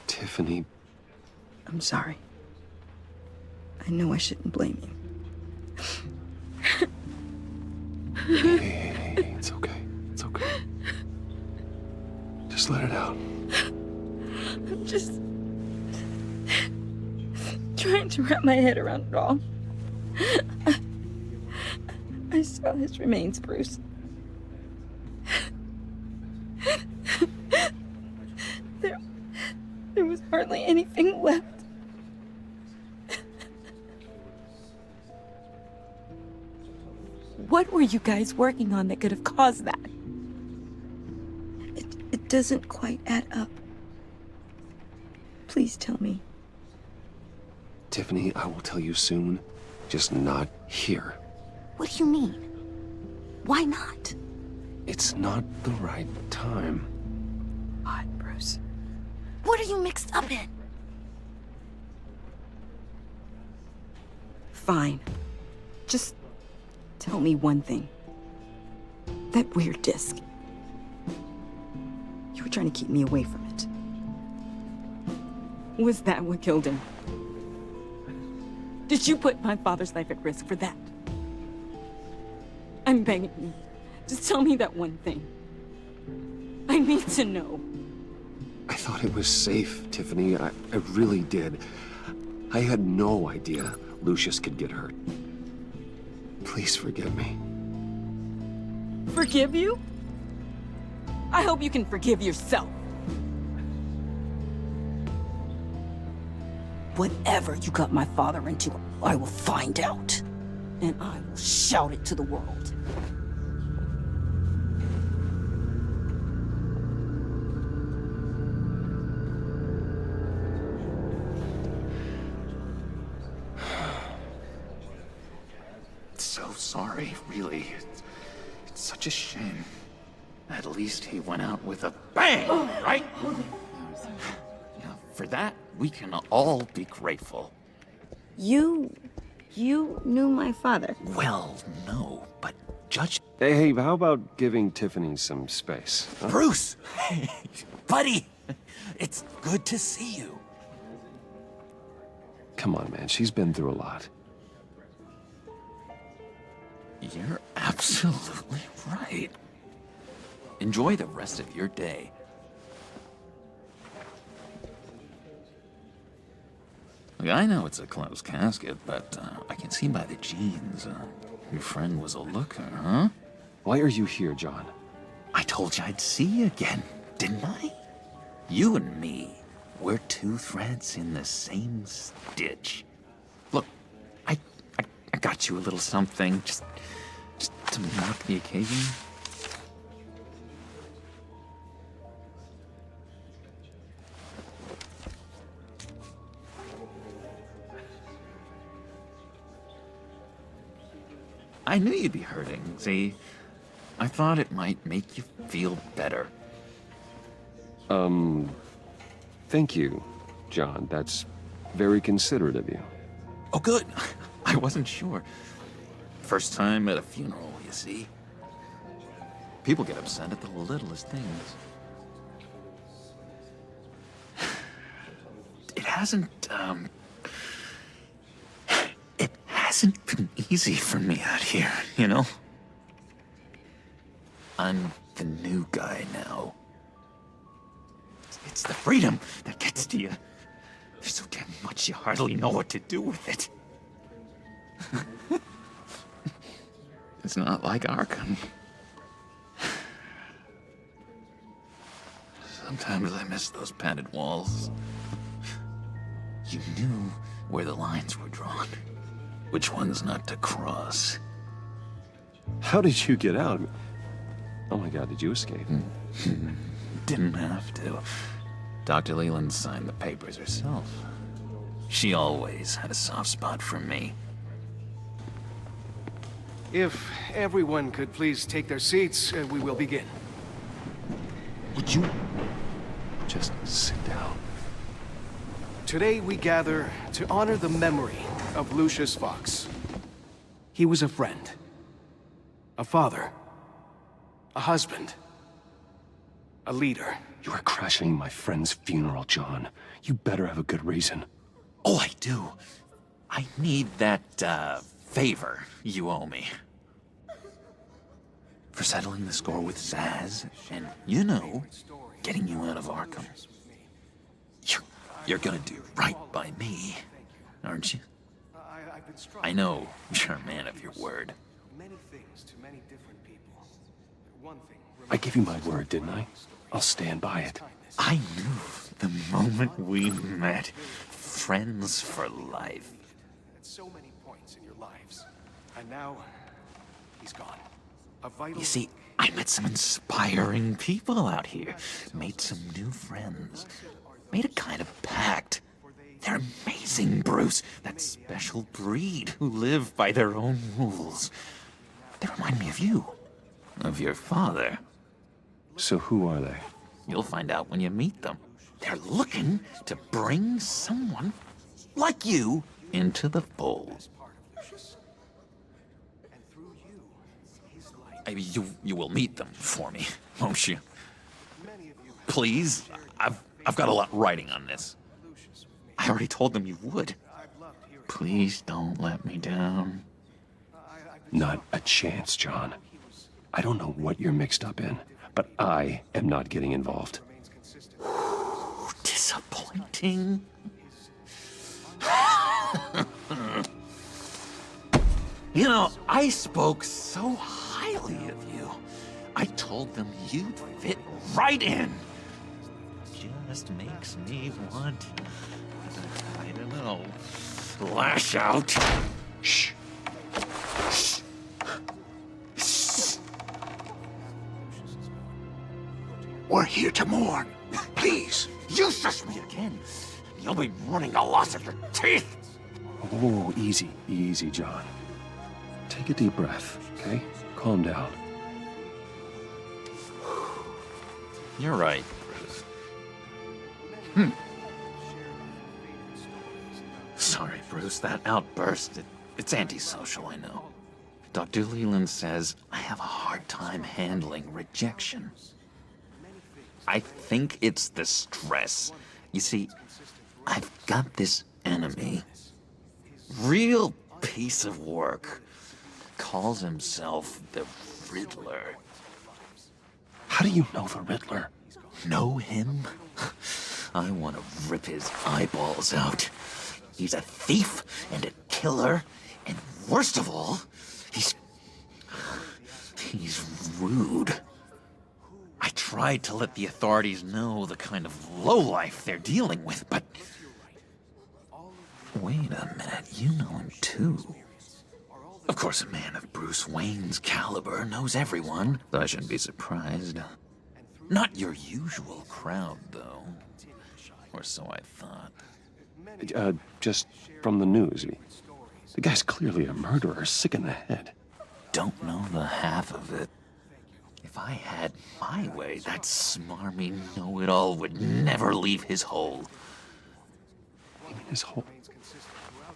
Tiffany.
I'm sorry. I know I shouldn't blame you.
Hey, it's okay. It's okay. Just let it out.
I'm just trying to wrap my head around it all. I saw his remains, Bruce. There was hardly anything left.
What were you guys working on that could have caused that?
It doesn't quite add up. Please tell me.
Tiffany, I will tell you soon. Just not here.
What do you mean? Why not?
It's not the right time.
Odd, Bruce.
What are you mixed up in?
Fine. Just tell me one thing. That weird disc. You were trying to keep me away from it.
Was that what killed him? Did you put my father's life at risk for that? I'm begging you. Just tell me that one thing. I need to know.
I thought it was safe, Tiffany. I really did. I had no idea Lucius could get hurt. Please forgive me.
Forgive you? I hope you can forgive yourself. Whatever you got my father into, I will find out. And I will shout it to the world.
So sorry, really. It's such a shame. At least he went out with a bang, right? Yeah, for that, we can all be grateful.
You knew my father.
Well, no, but Judge...
Hey, how about giving Tiffany some space? Huh?
Bruce! Buddy! It's good to see you.
Come on, man. She's been through a lot.
You're absolutely right. Enjoy the rest of your day. Look, I know it's a closed casket, but I can see by the jeans, your friend was a looker, huh?
Why are you here, John?
I told you I'd see you again, didn't I? You and me, we're two threads in the same stitch. Look, I got you a little something, just to mark the occasion. I knew you'd be hurting. See, I thought it might make you feel better.
Thank you, John. That's very considerate of you.
Oh, good. I wasn't sure. First time at a funeral, you see. People get upset at the littlest things. It hasn't been easy for me out here, you know? I'm the new guy now. It's the freedom that gets to you. There's so damn much you hardly know what to do with it. It's not like Arkham. Sometimes I miss those padded walls. You knew where the lines were drawn. Which ones not to cross.
How did you get out? Oh my god, did you escape?
Didn't have to. Dr. Leland signed the papers herself. She always had a soft spot for me.
If everyone could please take their seats, we will begin.
Would you
just sit down?
Today we gather to honor the memory of Lucius Fox. He was a friend, a father, a husband, a leader.
You are crashing my friend's funeral, John. You better have a good reason.
Oh, I do. I need that, favor you owe me. For settling the score with Zaz, and, you know, getting you out of Arkham. You're gonna do right by me, aren't you? I know you're a man of your word.
I gave you my word, didn't I? I'll stand by it.
I knew the moment we met. Friends for life.
At so many points in your lives. And now, he's gone. A vital...
You see, I met some inspiring people out here. Made some new friends. Made a kind of pact. They're amazing, Bruce. That special breed who live by their own rules. They remind me of you. Of your father.
So who are they?
You'll find out when you meet them. They're looking to bring someone like you into the fold. You will meet them for me, won't you? Please? I've got a lot writing on this. I already told them you would. Please don't let me down.
Not a chance, John. I don't know what you're mixed up in, but I am not getting involved.
Disappointing. You know, I spoke so highly of you. I told them you'd fit right in. Just makes me want, I don't know, lash out. Shh. Shh. Shh.
We're here to mourn. Please.
You shush me again. You'll be mourning the loss of your teeth.
Oh, easy, easy, John. Take a deep breath, okay? Calm down.
You're right, Bruce. Sorry, Bruce, that outburst, it's antisocial, I know. Dr. Leland says I have a hard time handling rejection. I think it's the stress. You see, I've got this enemy. Real piece of work. Calls himself the Riddler.
How do you know the Riddler?
Know him? I want to rip his eyeballs out. He's a thief and a killer, and worst of all, he's rude. I tried to let the authorities know the kind of lowlife they're dealing with, but... Wait a minute, you know him too. Of course, a man of Bruce Wayne's caliber knows everyone, so I shouldn't be surprised. Not your usual crowd, though. Or so I thought.
Just from the news. The guy's clearly a murderer, sick in the head.
don't know the half of it. If I had my way, that smarmy know-it-all would never leave his hole.
You mean his hole?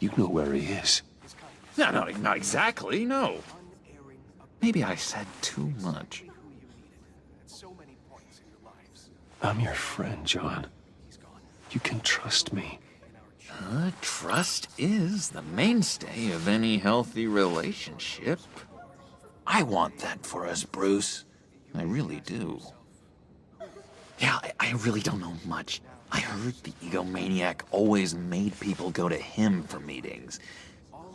You know where he is.
No, not exactly, no. Maybe I said too much.
I'm your friend, John. You can trust me.
Trust is the mainstay of any healthy relationship. I want that for us, Bruce. I really do. Yeah, I really don't know much. I heard the egomaniac always made people go to him for meetings.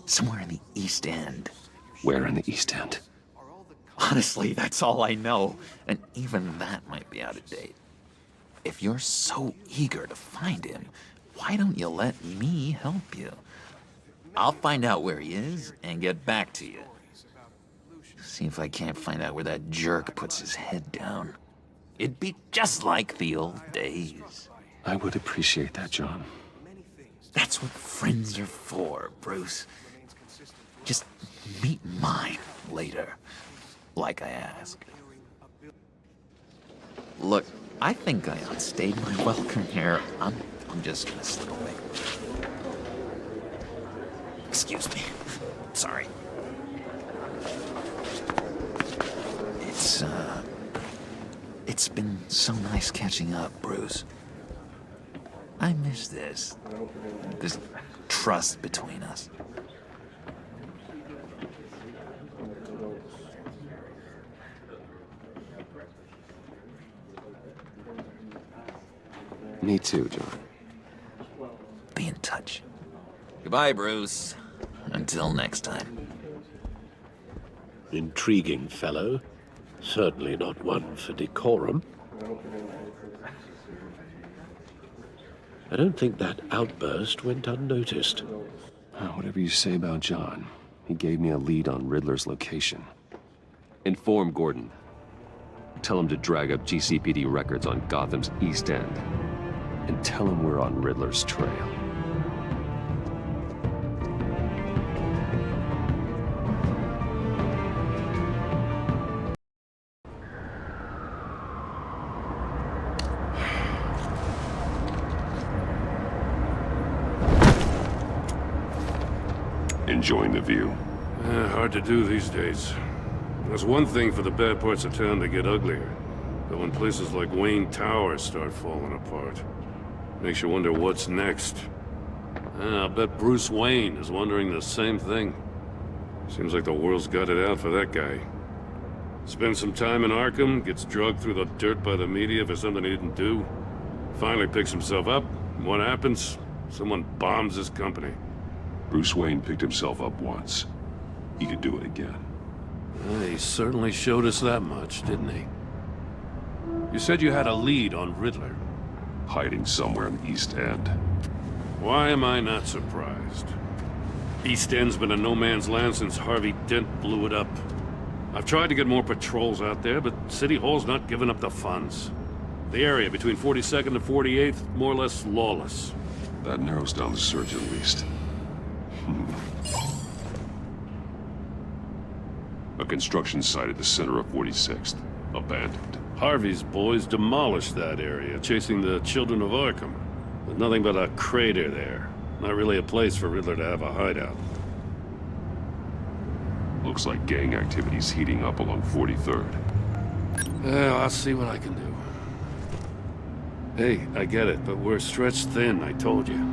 Somewhere in the East End.
Where in the East End?
Honestly, that's all I know. And even that might be out of date. If you're so eager to find him, why don't you let me help you? I'll find out where he is and get back to you. See if I can't find out where that jerk puts his head down. It'd be just like the old days.
I would appreciate that, John.
That's what friends are for, Bruce. Just meet mine later, like I asked. Look, I think I outstayed my welcome here. I'm just gonna slip away. Excuse me. Sorry. It's been so nice catching up, Bruce. I miss this trust between us.
Me too, John.
Be in touch. Goodbye, Bruce. Until next time.
Intriguing fellow. Certainly not one for decorum. I don't think that outburst went unnoticed.
Whatever you say about John, he gave me a lead on Riddler's location. Inform Gordon. Tell him to drag up GCPD records on Gotham's East End. And tell him we're on Riddler's trail.
Enjoying the view?
Hard to do these days. There's one thing for the bad parts of town to get uglier. But when places like Wayne Tower start falling apart, makes you wonder what's next. I'll bet Bruce Wayne is wondering the same thing. Seems like the world's got it out for that guy. Spends some time in Arkham, gets drugged through the dirt by the media for something he didn't do. Finally picks himself up, and what happens? Someone bombs his company.
Bruce Wayne picked himself up once. He could do it again.
He certainly showed us that much, didn't he? You said you had a lead on Riddler.
Hiding somewhere in the East End.
Why am I not surprised? East End's been a no-man's land since Harvey Dent blew it up. I've tried to get more patrols out there, but City Hall's not giving up the funds. The area between 42nd and 48th, more or less lawless.
That narrows down the search at least. A construction site at the center of 46th. Abandoned.
Harvey's boys demolished that area, chasing the children of Arkham. But nothing but a crater there. Not really a place for Riddler to have a hideout.
Looks like gang activity's heating up along 43rd.
Well, I'll see what I can do. Hey, I get it, but we're stretched thin, I told you.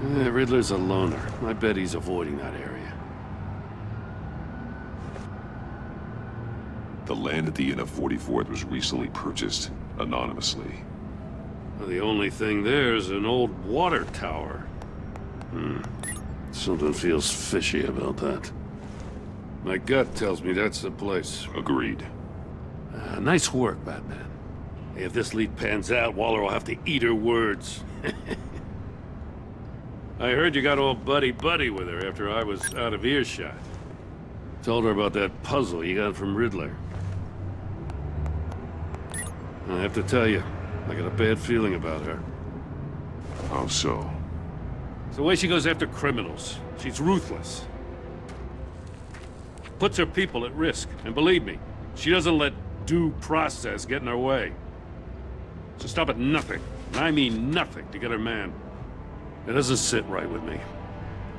Riddler's a loner. I bet he's avoiding that area.
The land at the end of 44th was recently purchased, anonymously.
Well, the only thing there's an old water tower. Something feels fishy about that. My gut tells me that's the place.
Agreed.
Nice work, Batman. If this lead pans out, Waller will have to eat her words. I heard you got all buddy-buddy with her after I was out of earshot. Told her about that puzzle you got from Riddler. I have to tell you, I got a bad feeling about her.
How so?
It's the way she goes after criminals. She's ruthless. puts her people at risk. And believe me, she doesn't let due process get in her way. So stop at nothing, and I mean nothing, to get her man. It doesn't sit right with me.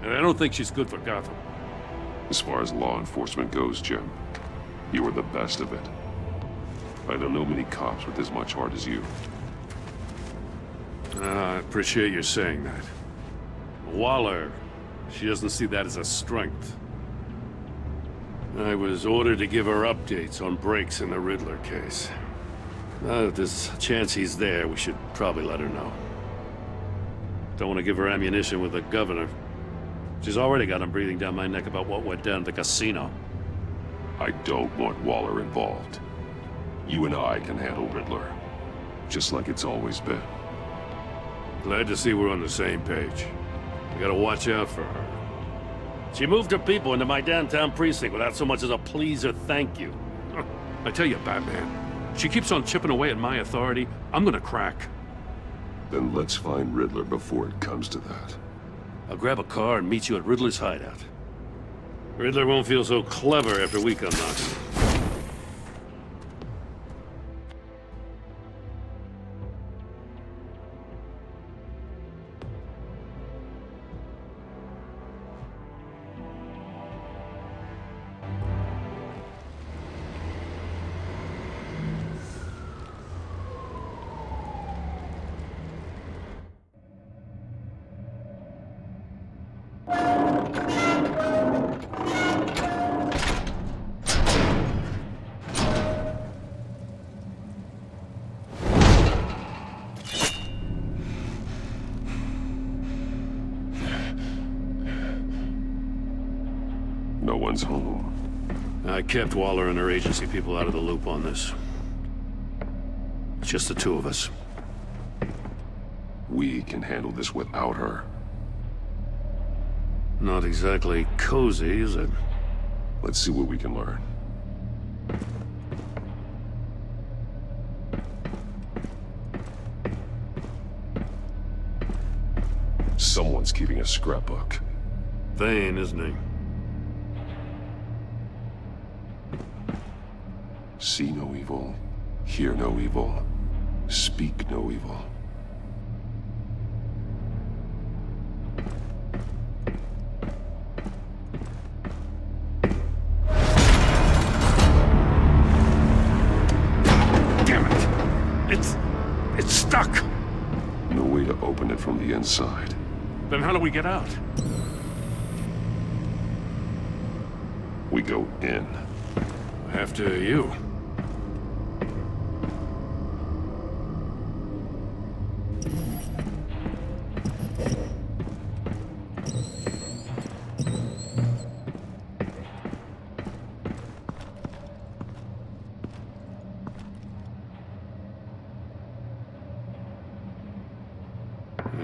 And I don't think she's good for Gotham.
As far as law enforcement goes, Jim, you are the best of it. I don't know many cops with as much heart as you.
I appreciate you saying that. Waller, she doesn't see that as a strength. I was ordered to give her updates on breaks in the Riddler case. Now that there's a chance he's there, we should probably let her know. Don't want to give her ammunition with the governor. She's already got him breathing down my neck about what went down at the casino.
I don't want Waller involved. You and I can handle Riddler, just like it's always been.
Glad to see we're on the same page. We gotta watch out for her. She moved her people into my downtown precinct without so much as a please or thank you.
I tell you, Batman, she keeps on chipping away at my authority. I'm gonna crack. Then let's find Riddler before it comes to that.
I'll grab a car and meet you at Riddler's hideout. Riddler won't feel so clever after we come knocking.
No one's home.
I kept Waller and her agency people out of the loop on this. It's just the two of us.
We can handle this without her.
Not exactly cozy, is it?
Let's see what we can learn. Someone's keeping a scrapbook.
Vane, isn't he?
See no evil, hear no evil, speak no evil.
Damn it! It's stuck!
No way to open it from the inside.
Then how do we get out?
We go in.
After you.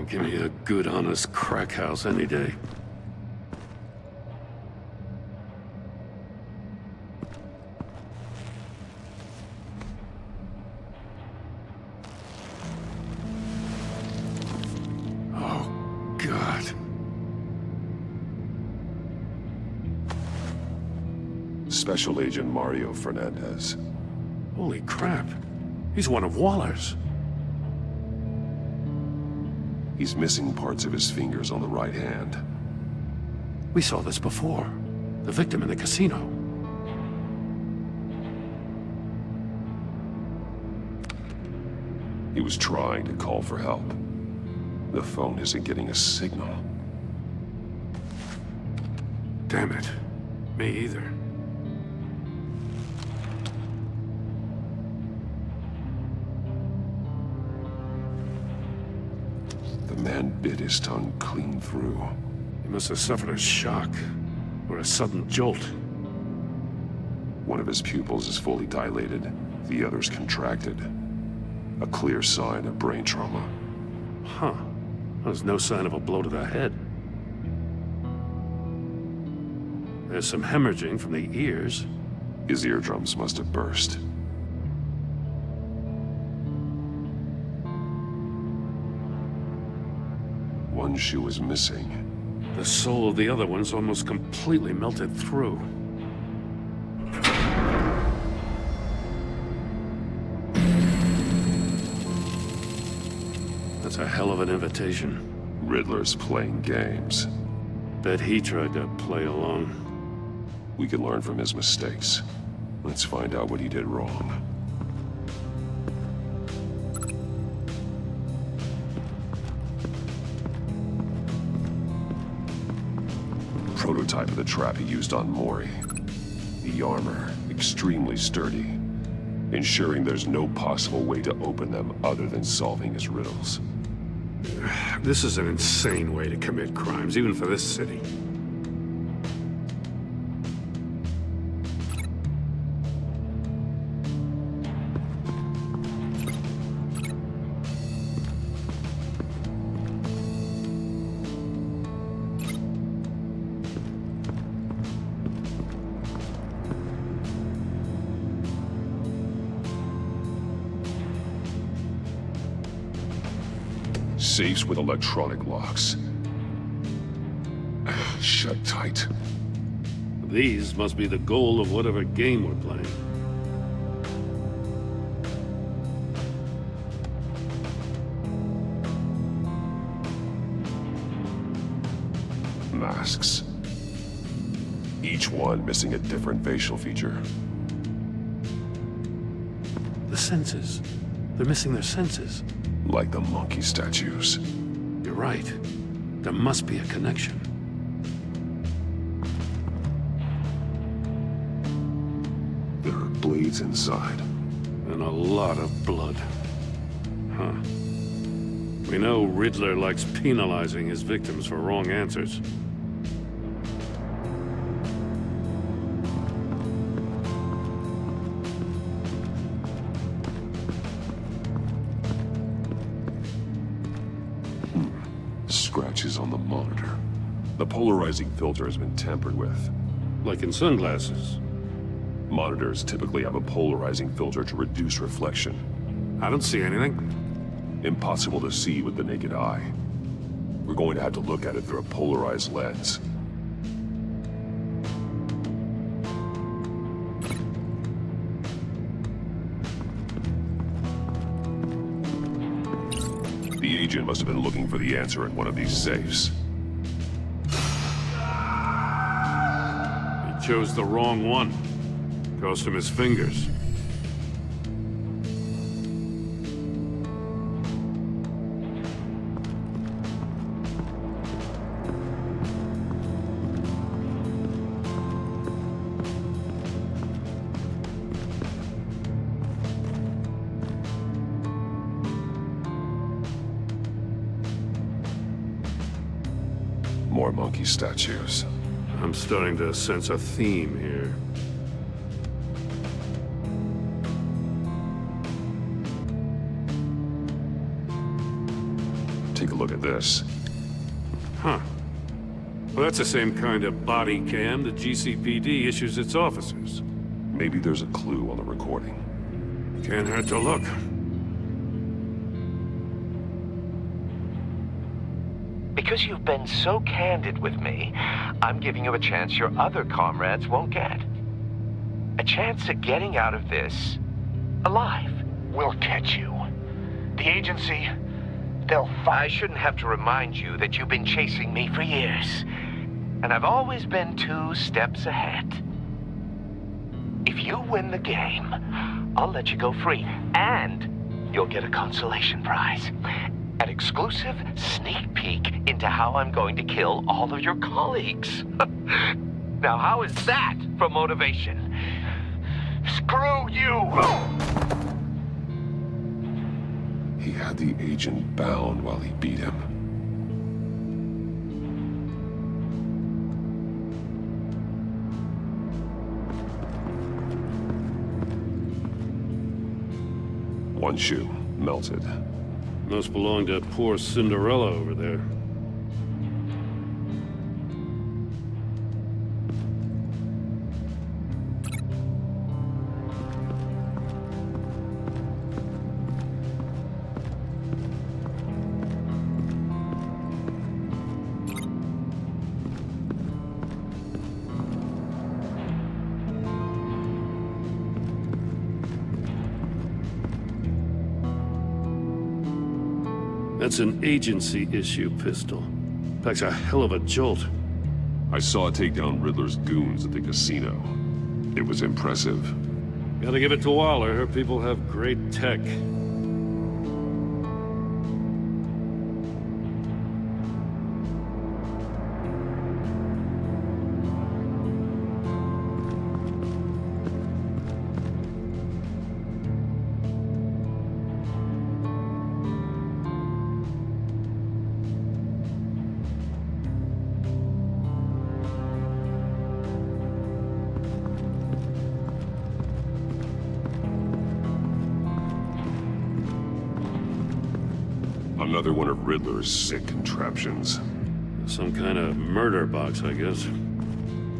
Give me a good, honest crack house any day. Oh, God.
Special Agent Mario Fernandez.
Holy crap. He's one of Waller's.
He's missing parts of his fingers on the right hand.
We saw this before. The victim in the casino.
He was trying to call for help. The phone isn't getting a signal.
Damn it. Me either.
The man bit his tongue clean through.
He must have suffered a shock, or a sudden jolt.
One of his pupils is fully dilated, the other's contracted. A clear sign of brain trauma.
Huh. There's no sign of a blow to the head. There's some hemorrhaging from the ears.
His eardrums must have burst. One shoe is missing.
The sole of the other one's almost completely melted through. That's a hell of an invitation.
Riddler's playing games.
Bet he tried to play along.
We can learn from his mistakes. Let's find out what he did wrong. Prototype of the trap he used on Mori. The armor, extremely sturdy, ensuring there's no possible way to open them other than solving his riddles.
This is an insane way to commit crimes, even for this city.
Safes with electronic locks. Shut tight.
These must be the goal of whatever game we're playing.
Masks. Each one missing a different facial feature.
The senses. They're missing their senses.
Like the monkey statues.
You're right. There must be a connection.
There are blades inside.
And a lot of blood. Huh. We know Riddler likes penalizing his victims for wrong answers.
Scratches on the monitor. The polarizing filter has been tampered with.
Like in sunglasses.
Monitors typically have a polarizing filter to reduce reflection.
I don't see anything.
Impossible to see with the naked eye. We're going to have to look at it through a polarized lens. The agent must have been looking for the answer in one of these safes.
He chose the wrong one. Cost him his fingers.
More monkey statues.
I'm starting to sense a theme here.
Take a look at this.
Huh. Well, that's the same kind of body cam the GCPD issues its officers.
Maybe there's a clue on the recording.
Can't hurt to look.
Because you've been so candid with me, I'm giving you a chance your other comrades won't get. A chance at getting out of this alive.
We'll catch you. The agency, they'll find...
I shouldn't have to remind you that you've been chasing me for years. And I've always been 2 steps ahead. If you win the game, I'll let you go free. And you'll get a consolation prize. An exclusive sneak peek into how I'm going to kill all of your colleagues. Now, how is that for motivation?
Screw you!
He had the agent bound while he beat him. One shoe, melted.
Must belong to poor Cinderella over there. That's an agency-issue pistol. Packs a hell of a jolt.
I saw it take down Riddler's goons at the casino. It was impressive.
Gotta give it to Waller. Her people have great tech.
Another one of Riddler's sick contraptions.
Some kind of murder box, I guess.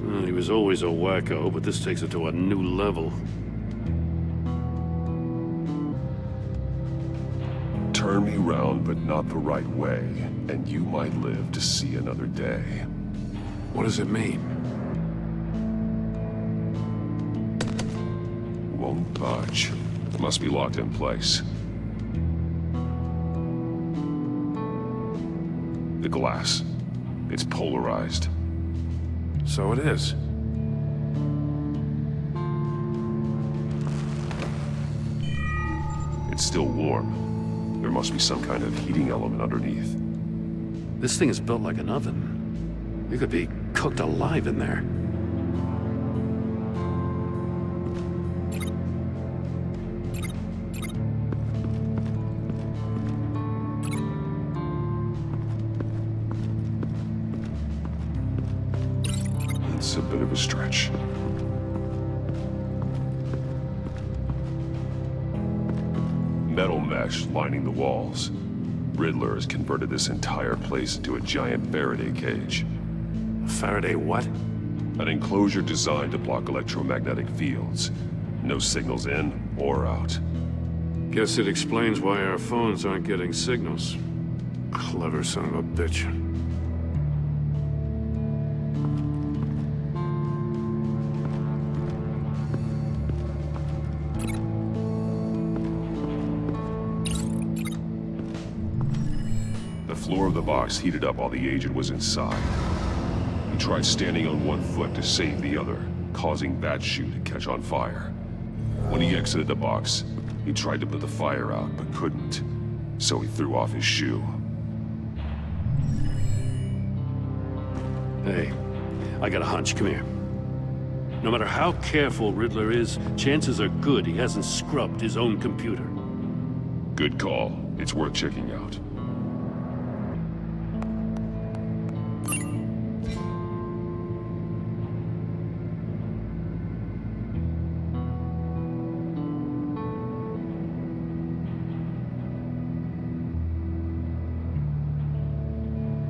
Well, he was always a wacko, but this takes it to a new level.
Turn me round, but not the right way, and you might live to see another day.
What does it mean?
Won't budge. Must be locked in place. The glass. It's polarized.
So it is.
It's still warm. There must be some kind of heating element underneath.
This thing is built like an oven. You could be cooked alive in there.
It's a bit of a stretch. Metal mesh lining the walls. Riddler has converted this entire place into a giant Faraday cage.
A Faraday what?
An enclosure designed to block electromagnetic fields. No signals in or out.
Guess it explains why our phones aren't getting signals. Clever son of a bitch.
The floor of the box heated up while the agent was inside. He tried standing on one foot to save the other, causing that shoe to catch on fire. When he exited the box, he tried to put the fire out, but couldn't. So he threw off his shoe.
Hey, I got a hunch. Come here. No matter how careful Riddler is, chances are good he hasn't scrubbed his own computer.
Good call. It's worth checking out.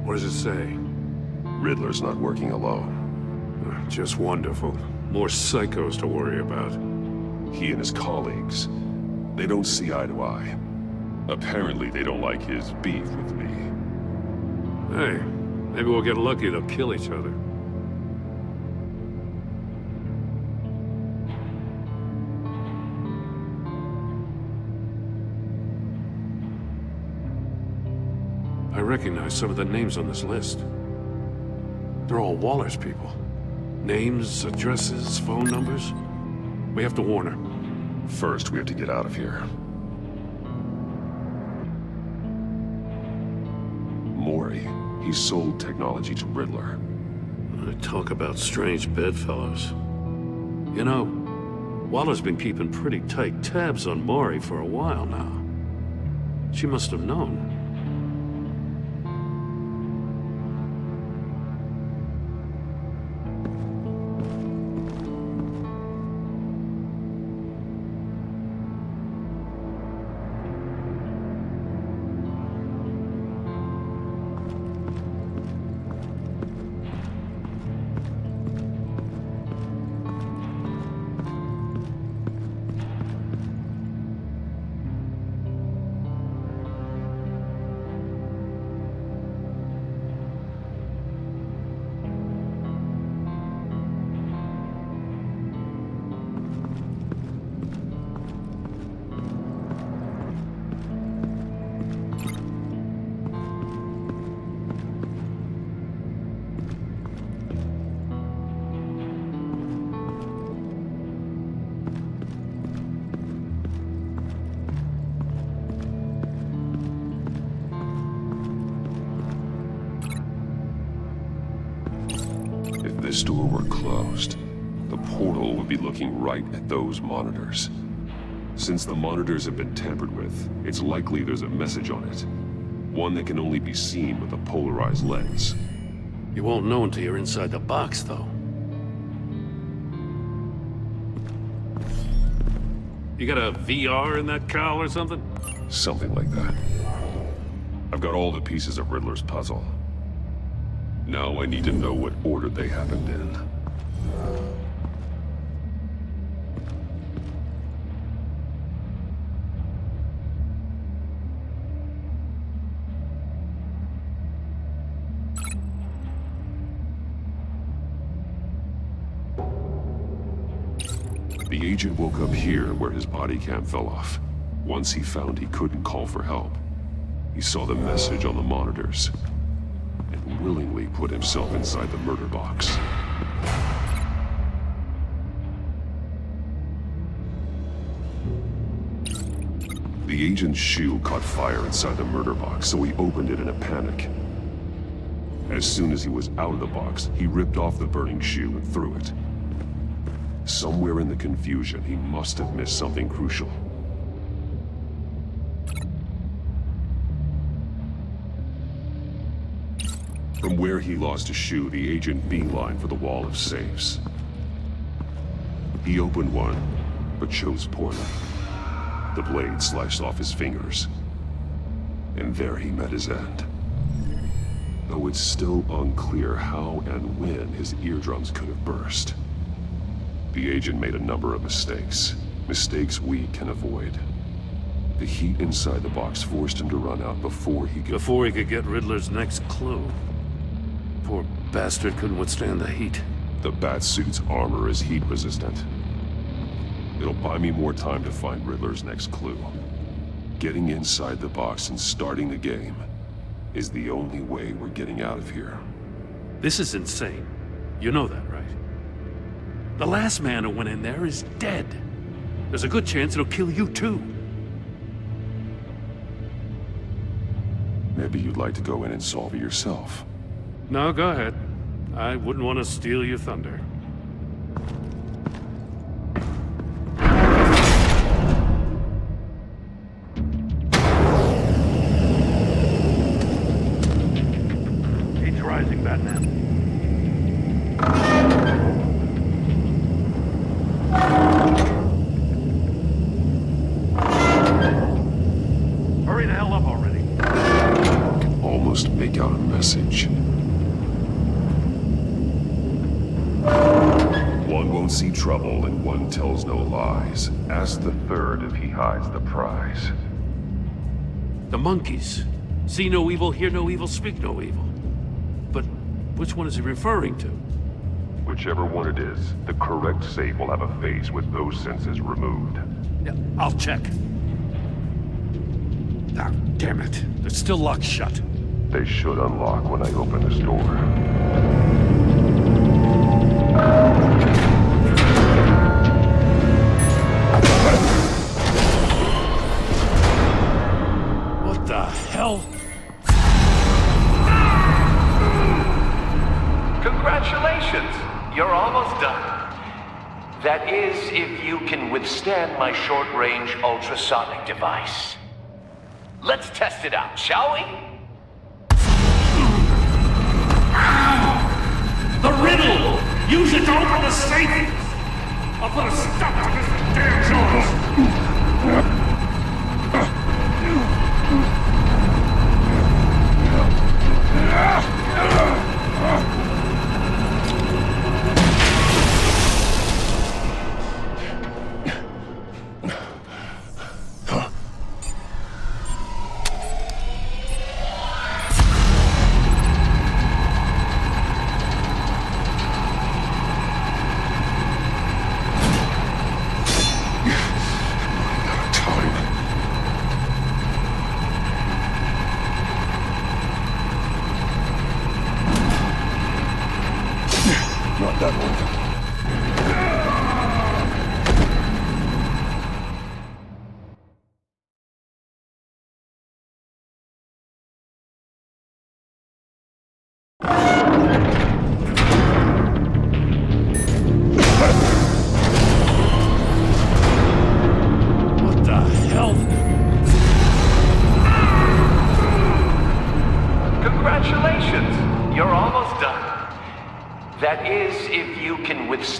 What does it say?
Riddler's not working alone.
Just wonderful. More psychos to worry about.
He and his colleagues, they don't see eye to eye. Apparently they don't like his beef with me.
Hey, maybe we'll get lucky to kill each other. I recognize some of the names on this list. They're all Waller's people. Names, addresses, phone numbers. We have to warn her.
First, we have to get out of here. Maury, he sold technology to Riddler.
Talk about strange bedfellows. You know, Waller's been keeping pretty tight tabs on Maury for a while now. She must have known.
closed, the portal would be looking right at those monitors. Since the monitors have been tampered with, it's likely there's a message on it. One that can only be seen with a polarized lens.
You won't know until you're inside the box, though. You got a VR in that cowl or something?
Something like that. I've got all the pieces of Riddler's puzzle. Now I need to know what order they happened in. The agent woke up here where his body cam fell off. Once he found he couldn't call for help, he saw the message on the monitors and willingly put himself inside the murder box. The agent's shoe caught fire inside the murder box, so he opened it in a panic. As soon as he was out of the box, he ripped off the burning shoe and threw it. Somewhere in the confusion, he must have missed something crucial. From where he lost his shoe, the agent beelined for the wall of safes. He opened one, but chose poorly. The blade sliced off his fingers, and there he met his end. Though it's still unclear how and when his eardrums could have burst. The agent made a number of mistakes. Mistakes we can avoid. The heat inside the box forced him to run out before he could get Riddler's next clue. Poor bastard couldn't withstand the heat. The Batsuit's armor is heat resistant. It'll buy me more time to find Riddler's next clue. Getting inside the box and starting the game is the only way we're getting out of here.
This is insane. You know that, right? The last man who went in there is dead. There's a good chance it'll kill you too.
Maybe you'd like to go in and solve it yourself.
No, go ahead. I wouldn't want to steal your thunder. Heat's rising, Batman. Hurry the hell up already.
I can almost make out a message. One won't see trouble and one tells no lies. Ask the third if he hides the prize.
The monkeys. See no evil, hear no evil, speak no evil. But which one is he referring to?
Whichever one it is, the correct safe will have a face with those senses removed.
Yeah, I'll check. Ah, damn it. They're still locked shut.
They should unlock when I open this door.
What the hell?
Congratulations! You're almost done. That is, if you can withstand my short-range ultrasonic device. Let's test it out, shall we?
The riddle! Use it to open the safe! I'll put a stop to this damn noise!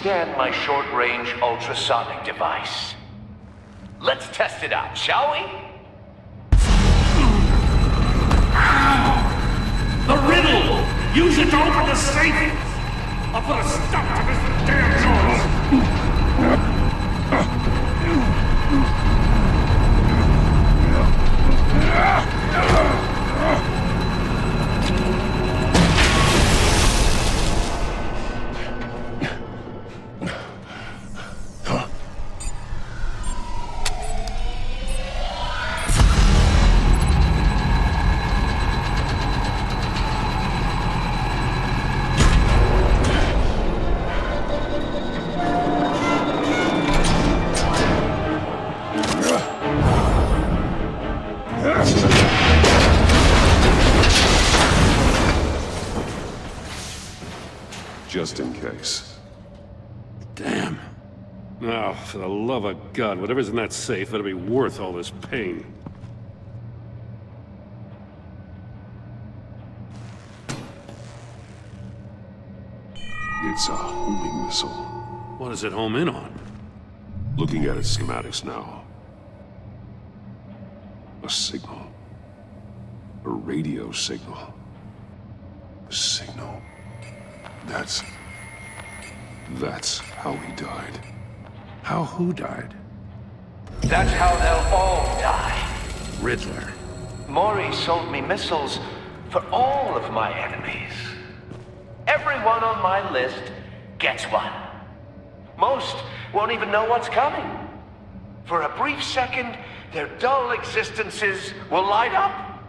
scan my short-range ultrasonic device. Let's test it out, shall we?
The riddle! Use it to open the safe! I'll put a stop to this damn noise!
Just in case.
Damn. Now, for the love of God, whatever's in that safe better be worth all this pain.
It's a homing missile.
What does it home in on?
Looking at its schematics now. A signal. A radio signal. A signal. That's how he died.
How who died?
That's how they'll all die.
Riddler.
Maury sold me missiles for all of my enemies. Everyone on my list gets one. Most won't even know what's coming. For a brief second, their dull existences will light up.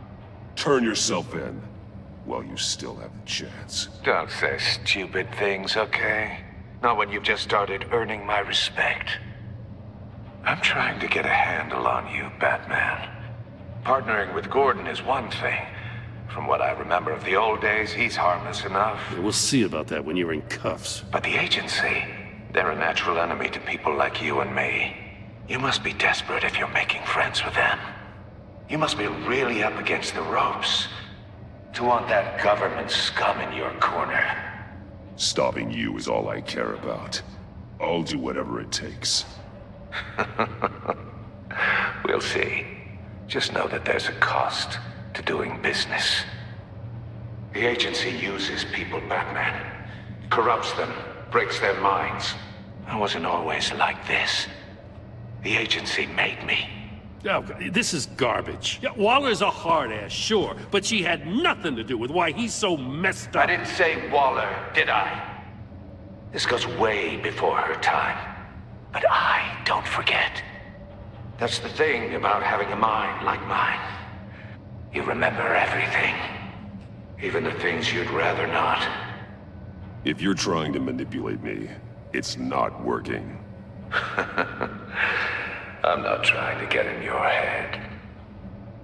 Turn yourself in while you still have the chance.
Don't say stupid things, okay? Not when you've just started earning my respect. I'm trying to get a handle on you, Batman. Partnering with Gordon is one thing. From what I remember of the old days, he's harmless enough.
Yeah, we'll see about that when you're in cuffs.
But the agency, they're a natural enemy to people like you and me. You must be desperate if you're making friends with them. You must be really up against the ropes to want that government scum in your corner.
Stopping you is all I care about. I'll do whatever it takes.
We'll see. Just know that there's a cost to doing business. The agency uses people, Batman. Corrupts them, breaks their minds. I wasn't always like this. The agency made me.
Oh, this is garbage. Yeah, Waller's a hard-ass, sure, but she had nothing to do with why he's so messed up.
I didn't say Waller, did I? This goes way before her time. But I don't forget. That's the thing about having a mind like mine. You remember everything. Even the things you'd rather not.
If you're trying to manipulate me, it's not working.
I'm not trying to get in your head.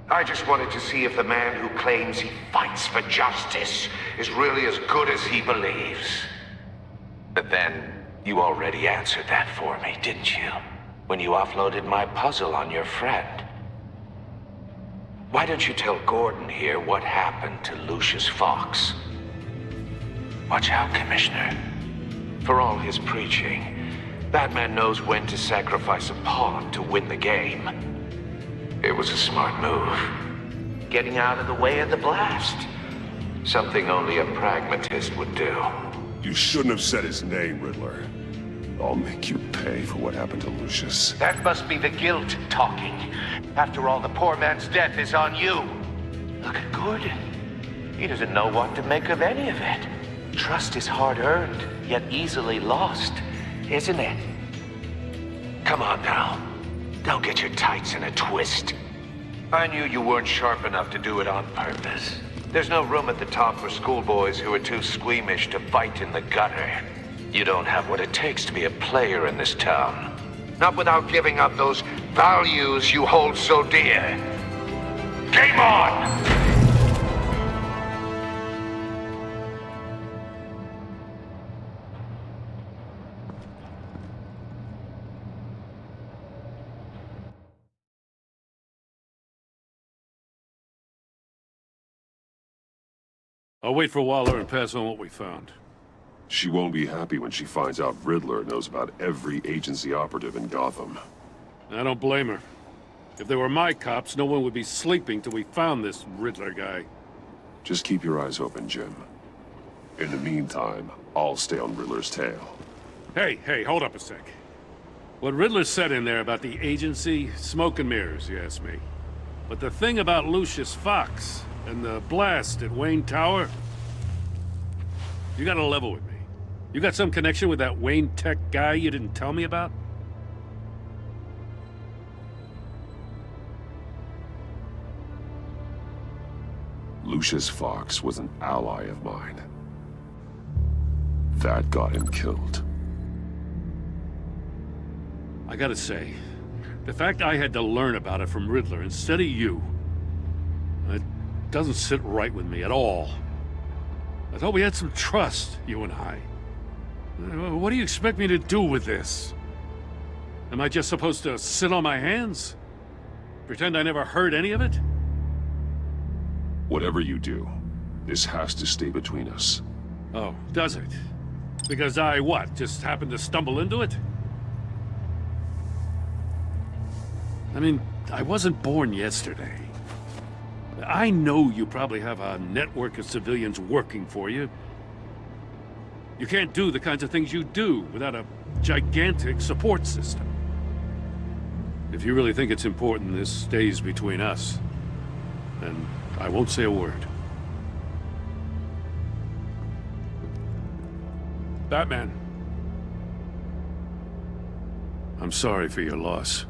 I just wanted to see if the man who claims he fights for justice is really as good as he believes. But then, you already answered that for me, didn't you? When you offloaded my puzzle on your friend. Why don't you tell Gordon here what happened to Lucius Fox? Watch out, Commissioner. For all his preaching, Batman knows when to sacrifice a pawn to win the game. It was a smart move. Getting out of the way of the blast. Something only a pragmatist would do.
You shouldn't have said his name, Riddler. I'll make you pay for what happened to Lucius.
That must be the guilt talking. After all, the poor man's death is on you. Look at Gordon. He doesn't know what to make of any of it. Trust is hard-earned, yet easily lost, isn't it? Come on now. Don't get your tights in a twist. I knew you weren't sharp enough to do it on purpose. There's no room at the top for schoolboys who are too squeamish to fight in the gutter. You don't have what it takes to be a player in this town. Not without giving up those values you hold so dear. Game on!
I'll wait for Waller and pass on what we found.
She won't be happy when she finds out Riddler knows about every agency operative in Gotham.
I don't blame her. If they were my cops, no one would be sleeping till we found this Riddler guy.
Just keep your eyes open, Jim. In the meantime, I'll stay on Riddler's tail.
Hey, hold up a sec. What Riddler said in there about the agency, smoke and mirrors, you ask me. But the thing about Lucius Fox and the blast at Wayne Tower, you gotta level with me. You got some connection with that Wayne Tech guy you didn't tell me about?
Lucius Fox was an ally of mine. That got him killed.
I gotta say, the fact I had to learn about it from Riddler instead of you, it doesn't sit right with me at all. I thought we had some trust, you and I. What do you expect me to do with this? Am I just supposed to sit on my hands? Pretend I never heard any of it?
Whatever you do, this has to stay between us.
Oh, does it? Because I, what, just happened to stumble into it? I mean, I wasn't born yesterday. I know you probably have a network of civilians working for you. You can't do the kinds of things you do without a gigantic support system. If you really think it's important this stays between us, then I won't say a word. Batman. I'm sorry for your loss.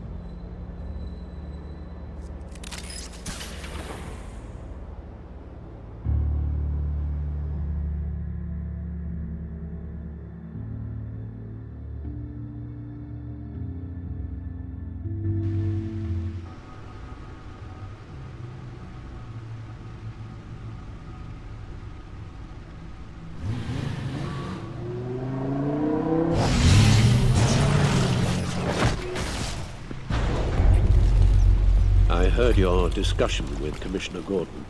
I heard your discussion with Commissioner Gordon.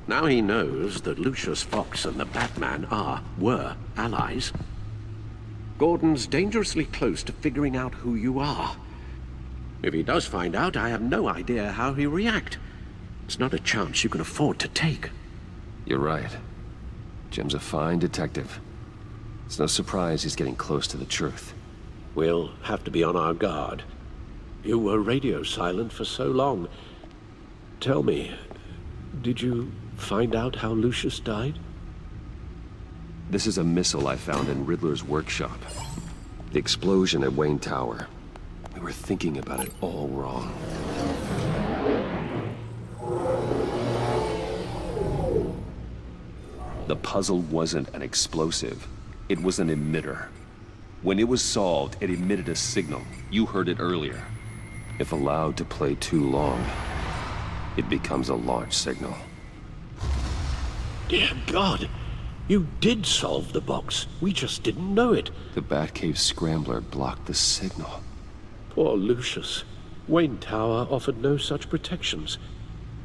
Now he knows that Lucius Fox and the Batman were allies. Gordon's dangerously close to figuring out who you are. If he does find out, I have no idea how he'll react. It's not a chance you can afford to take.
You're right. Jim's a fine detective. It's no surprise he's getting close to the truth.
We'll have to be on our guard. You were radio silent for so long. Tell me, did you find out how Lucius died?
This is a missile I found in Riddler's workshop. The explosion at Wayne Tower. We were thinking about it all wrong. The puzzle wasn't an explosive. It was an emitter. When it was solved, it emitted a signal. You heard it earlier. If allowed to play too long, it becomes a launch signal.
Dear God, you did solve the box. We just didn't know it.
The Batcave scrambler blocked the signal.
Poor Lucius. Wayne Tower offered no such protections.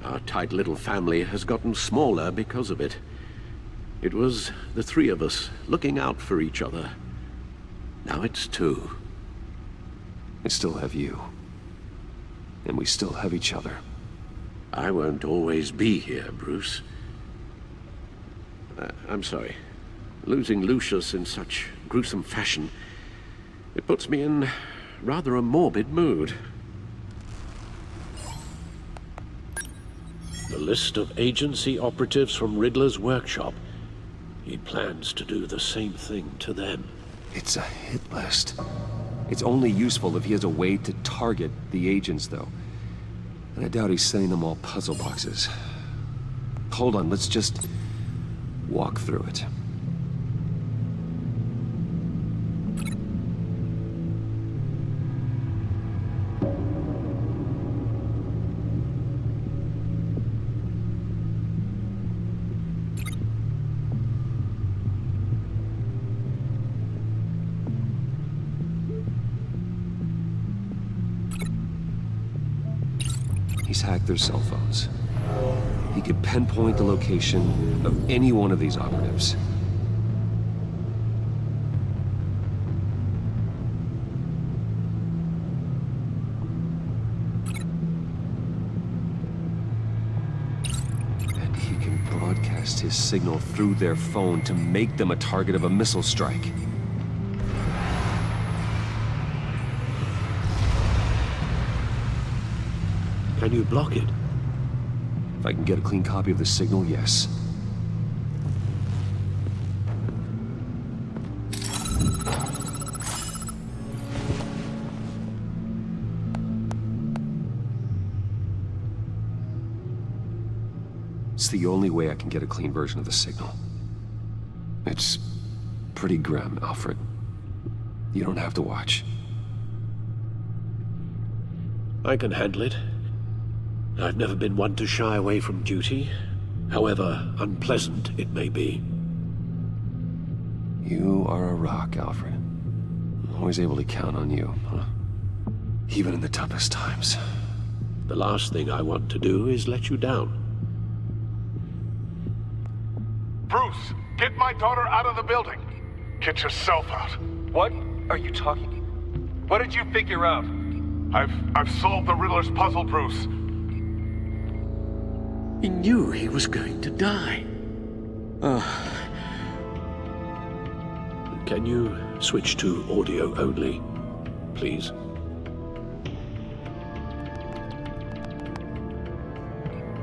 Our tight little family has gotten smaller because of it. It was the three of us looking out for each other. Now it's two.
I still have you. And we still have each other.
I won't always be here, Bruce. I'm sorry. Losing Lucius in such gruesome fashion, it puts me in rather a morbid mood. The list of agency operatives from Riddler's workshop. He plans to do the same thing to them.
It's a hit list. It's only useful if he has a way to target the agents, though. And I doubt he's sending them all puzzle boxes. Hold on, let's just walk through it. He's hacked their cell phones. He could pinpoint the location of any one of these operatives. broadcast his signal through their phone to make them a target of a missile strike.
Can you block it?
If I can get a clean copy of the signal, yes. It's the only way I can get a clean version of the signal. It's pretty grim, Alfred. You don't have to watch.
I can handle it. I've never been one to shy away from duty, however unpleasant it may be.
You are a rock, Alfred. I'm always able to count on you, huh? Even in the toughest times.
The last thing I want to do is let you down.
Bruce, get my daughter out of the building. Get yourself out.
What are you talking? What did you figure out?
I've solved the Riddler's puzzle, Bruce.
He knew he was going to die. Can you switch to audio only, please?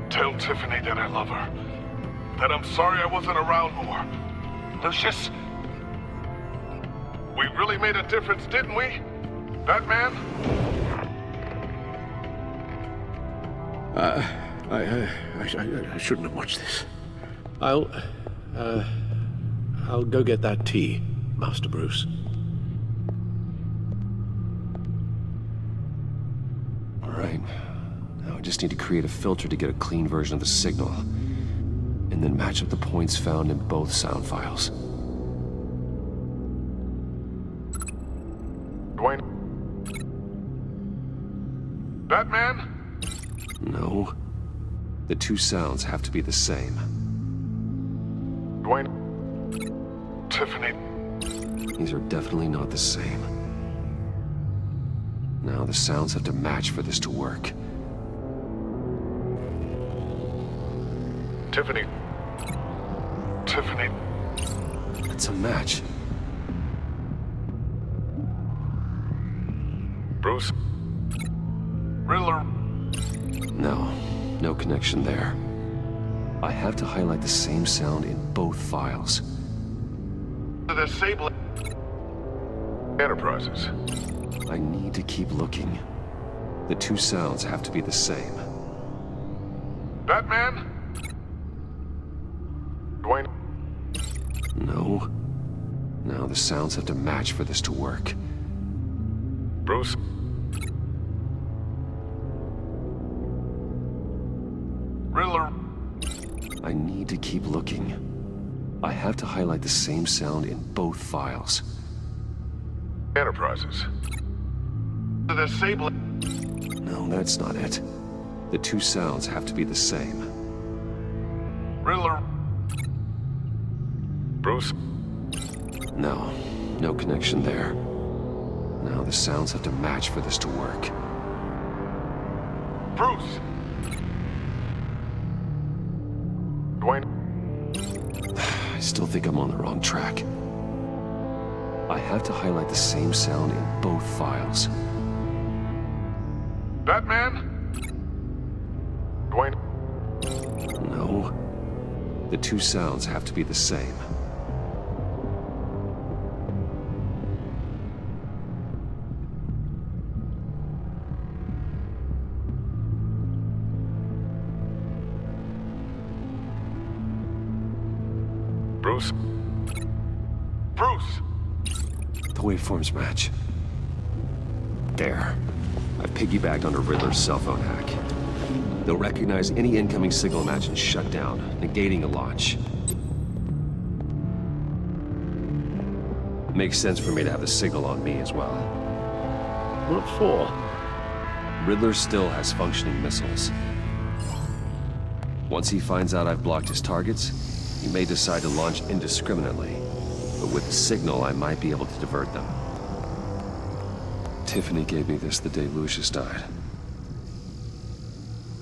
Tell Tiffany that I love her. That I'm sorry I wasn't around more.
Lucius?
We really made a difference, didn't we? Batman?
I shouldn't have watched this. I'll go get that tea, Master Bruce.
All right. Now I just need to create a filter to get a clean version of the signal, and then match up the points found in both sound files.
Dwayne? Batman?
No. The two sounds have to be the same.
Dwayne? Tiffany?
These are definitely not the same. Now the sounds have to match for this to work.
Tiffany? Tiffany?
That's a match.
Bruce? Riddler?
No connection there. I have to highlight the same sound in both files.
The disable Enterprises.
I need to keep looking. The two sounds have to be the same.
Batman? Dwayne?
No. Now the sounds have to match for this to work.
Bruce? Riddler?
I need to keep looking. I have to highlight the same sound in both files.
Enterprises. The disable.
No, that's not it. The two sounds have to be the same.
Riddler? Bruce?
No connection there. Now the sounds have to match for this to work.
Bruce? Dwayne?
I still think I'm on the wrong track. I have to highlight the same sound in both files.
Batman? Dwayne?
No. The two sounds have to be the same.
Bruce? Bruce?
The waveforms match. There. I've piggybacked on a Riddler's cell phone hack. They'll recognize any incoming signal match and shut down, negating a launch. Makes sense for me to have the signal on me as well.
What for?
Riddler still has functioning missiles. Once he finds out I've blocked his targets, he may decide to launch indiscriminately. But with the signal, I might be able to divert them. Tiffany gave me this the day Lucius died.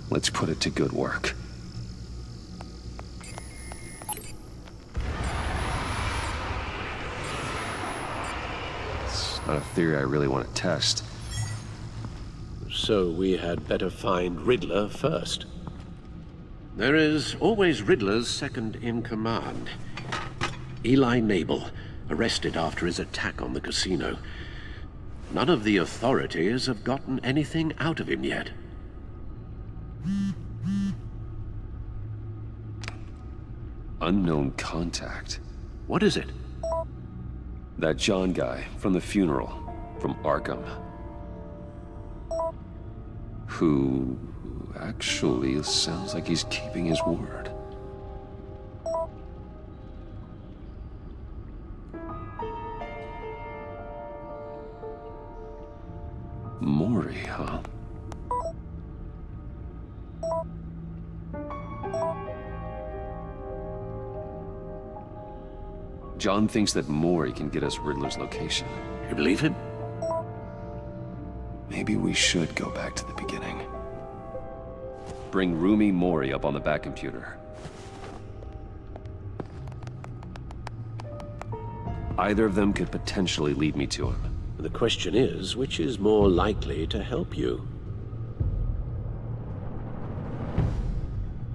Let's put it to good work. on a theory I really want to test.
So we had better find Riddler first. There is always Riddler's second in command. Eli Nabel, arrested after his attack on the casino. None of the authorities have gotten anything out of him yet.
Unknown contact.
What is it?
That John guy from the funeral, from Arkham. Who actually sounds like he's keeping his word. Maury, huh? John thinks that Maury can get us Riddler's location.
You believe him?
Maybe we should go back to the beginning. Bring Rumi Maury up on the back computer. Either of them could potentially lead me to him.
The question is, which is more likely to help you?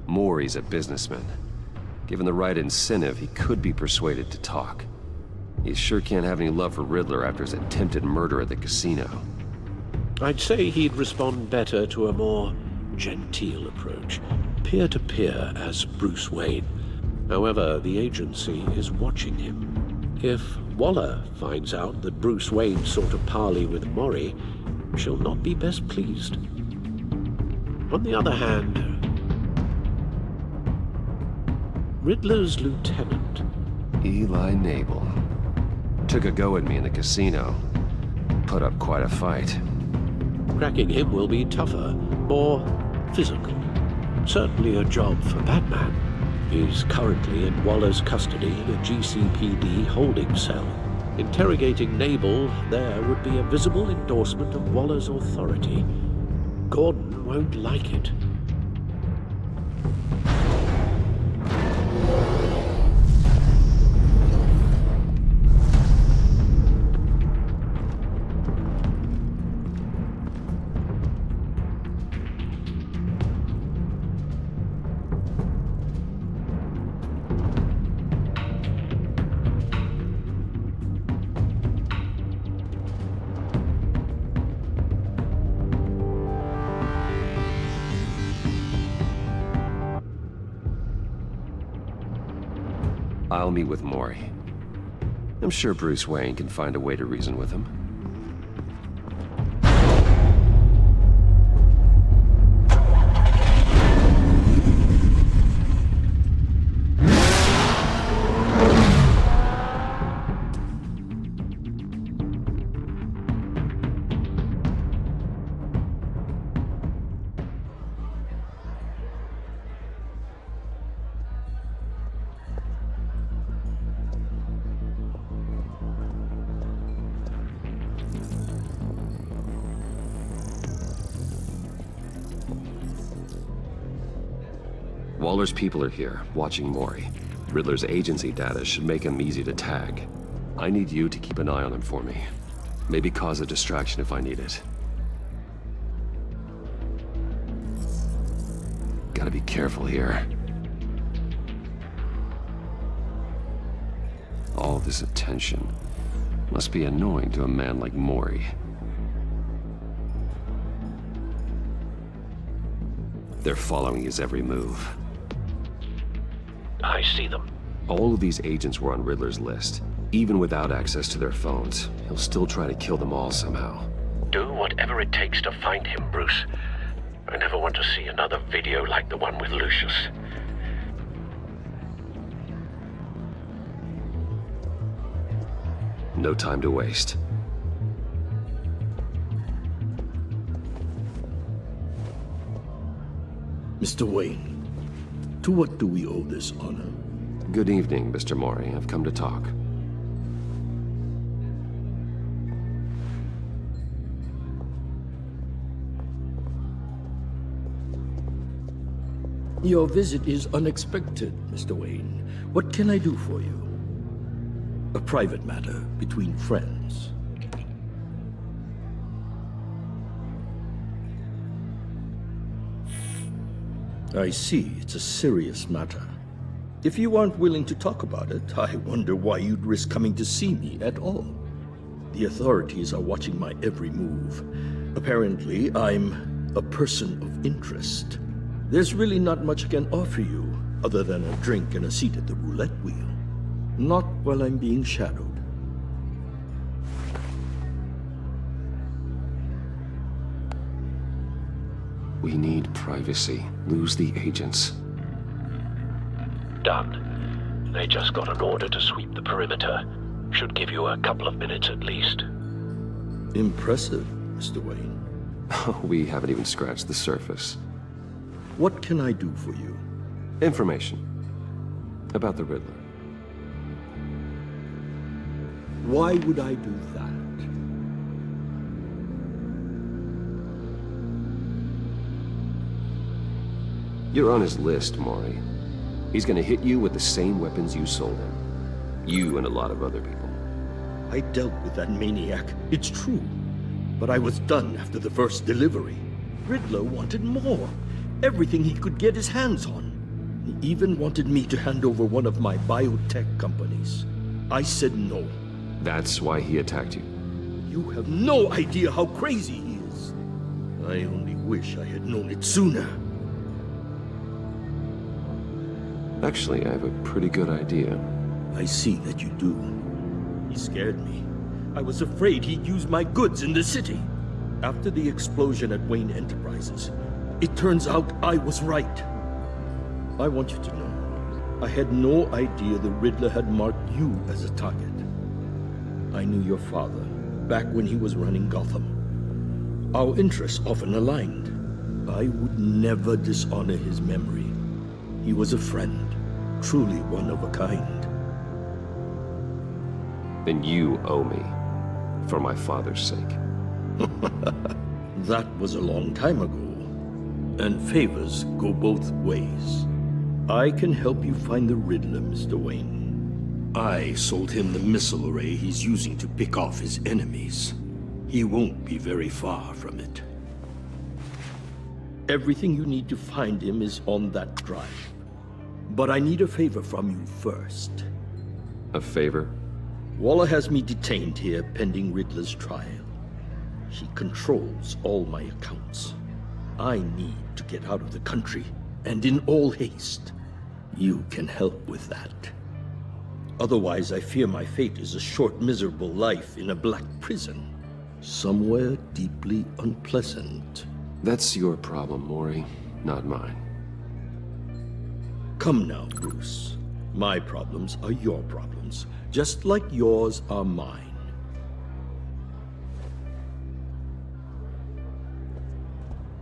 Maury's a businessman. Given the right incentive, he could be persuaded to talk. He sure can't have any love for Riddler after his attempted murder at the casino.
I'd say he'd respond better to a more genteel approach, peer-to-peer as Bruce Wayne. However, the agency is watching him. If Waller finds out that Bruce Wayne sought a parley with Maury, she'll not be best pleased. On the other hand, Riddler's lieutenant,
Eli Nabel, took a go at me in the casino. Put up quite a fight.
Cracking him will be tougher, more physical. Certainly a job for Batman. He's currently in Waller's custody in a GCPD holding cell. Interrogating Nabel there would be a visible endorsement of Waller's authority. Gordon won't like it.
I'll meet with Maury. I'm sure Bruce Wayne can find a way to reason with him. Waller's people are here, watching Maury. Riddler's agency data should make him easy to tag. I need you to keep an eye on him for me. Maybe cause a distraction if I need it. Gotta be careful here. All this attention must be annoying to a man like Maury. They're following his every move.
I see them.
All of these agents were on Riddler's list. Even without access to their phones, he'll still try to kill them all somehow.
Do whatever it takes to find him, Bruce. I never want to see another video like the one with Lucius.
No time to waste.
Mr. Wayne, to what do we owe this honor?
Good evening, Mr. Maury. I've come to talk.
Your visit is unexpected, Mr. Wayne. What can I do for you? A private matter between friends. I see, it's a serious matter. If you aren't willing to talk about it, I wonder why you'd risk coming to see me at all. The authorities are watching my every move. Apparently, I'm a person of interest. There's really not much I can offer you, other than a drink and a seat at the roulette wheel. Not while I'm being shadowed.
We need privacy. Lose the agents.
Done. They just got an order to sweep the perimeter. Should give you a couple of minutes at least.
Impressive, Mr. Wayne.
We haven't even scratched the surface.
What can I do for you?
Information. About the Riddler.
Why would I do that?
You're on his list, Maury. He's gonna hit you with the same weapons you sold him. You and a lot of other people.
I dealt with that maniac, it's true. But I was done after the first delivery. Riddler wanted more. Everything he could get his hands on. He even wanted me to hand over one of my biotech companies. I said no.
That's why he attacked you.
You have no idea how crazy he is. I only wish I had known it sooner.
Actually, I have a pretty good idea.
I see that you do. He scared me. I was afraid he'd use my goods in the city. After the explosion at Wayne Enterprises, it turns out I was right. I want you to know, I had no idea the Riddler had marked you as a target. I knew your father, back when he was running Gotham. Our interests often aligned. I would never dishonor his memory. He was a friend, truly one of a kind.
Then you owe me, for my father's sake.
That was a long time ago, and favors go both ways. I can help you find the Riddler, Mr. Wayne. I sold him the missile array he's using to pick off his enemies. He won't be very far from it. Everything you need to find him is on that drive. But I need a favor from you first.
A favor?
Waller has me detained here pending Riddler's trial. He controls all my accounts. I need to get out of the country, and in all haste. You can help with that. Otherwise, I fear my fate is a short, miserable life in a black prison. Somewhere deeply unpleasant.
That's your problem, Maury, not mine.
Come now, Bruce. My problems are your problems, just like yours are mine.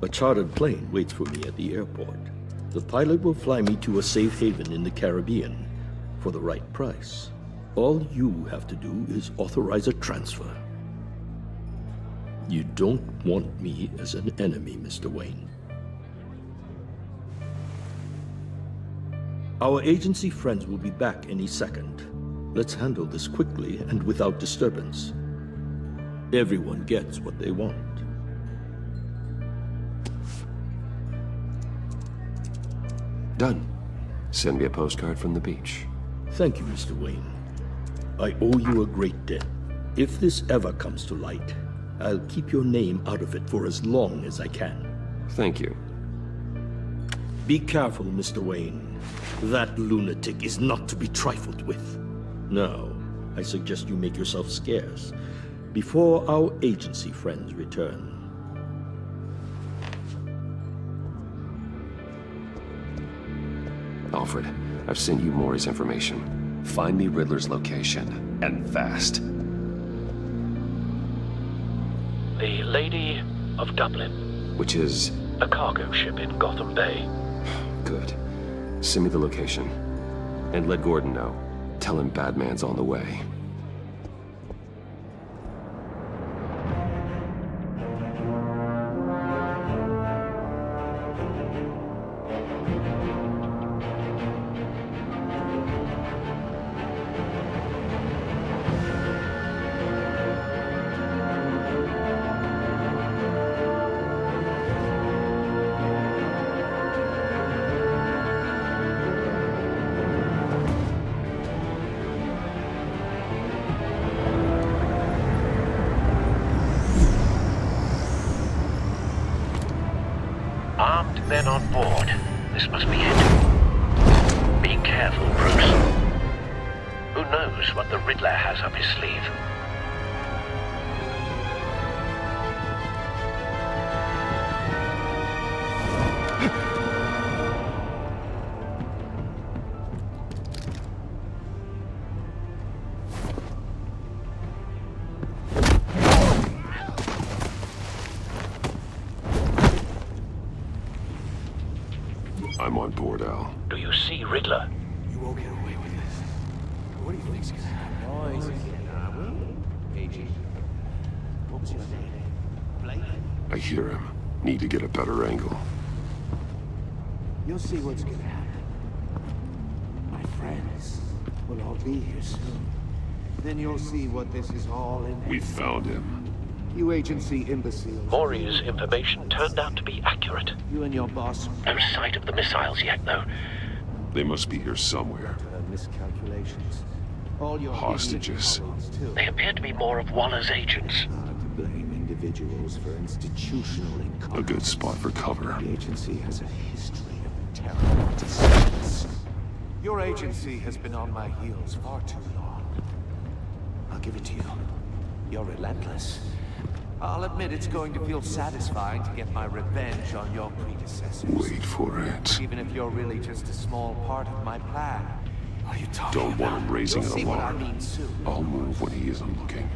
A chartered plane waits for me at the airport. The pilot will fly me to a safe haven in the Caribbean for the right price. All you have to do is authorize a transfer. You don't want me as an enemy, Mr. Wayne. Our agency friends will be back any second. Let's handle this quickly and without disturbance. Everyone gets what they want.
Done. Send me a postcard from the beach.
Thank you, Mr. Wayne. I owe you a great debt. If this ever comes to light, I'll keep your name out of it for as long as I can.
Thank you.
Be careful, Mr. Wayne. That lunatic is not to be trifled with. Now, I suggest you make yourself scarce before our agency friends return.
Alfred, I've sent you Maury's information. Find me Riddler's location, and fast.
The Lady of Dublin.
Which is?
A cargo ship in Gotham Bay.
Good. Send me the location. And let Gordon know. Tell him Batman's on the way.
men on board. This must be it. Be careful, Bruce. Who knows what the Riddler has up his sleeve?
I'm on board, Al.
Do you see Riddler?
You won't get away with this. What do you think's gonna happen? Noise again, Agent. What was your name? Blake?
I hear him. Need to get a better angle.
You'll see what's gonna happen. My friends will all be here soon. Then you'll see what this is all in.
We found him.
You agency imbeciles.
Maury's information turned out to be accurate.
You and your boss.
No sight of the missiles yet, though.
They must be here somewhere.
Miscalculations. All your
Hostages.
They appear to be more of Waller's agents.
Hard to blame individuals for institutional incompetence.
A good spot for cover.
The agency has a history of terrible decisions. Your agency has been on my heels far too long. I'll give it to you. You're relentless. I'll admit it's going to feel satisfying to get my revenge on your predecessors.
Wait for it.
Even if you're really just a small part of my plan. What are you talking
Don't want him raising
You'll
an
see what I
alarm.
mean soon.
I'll move when he isn't looking.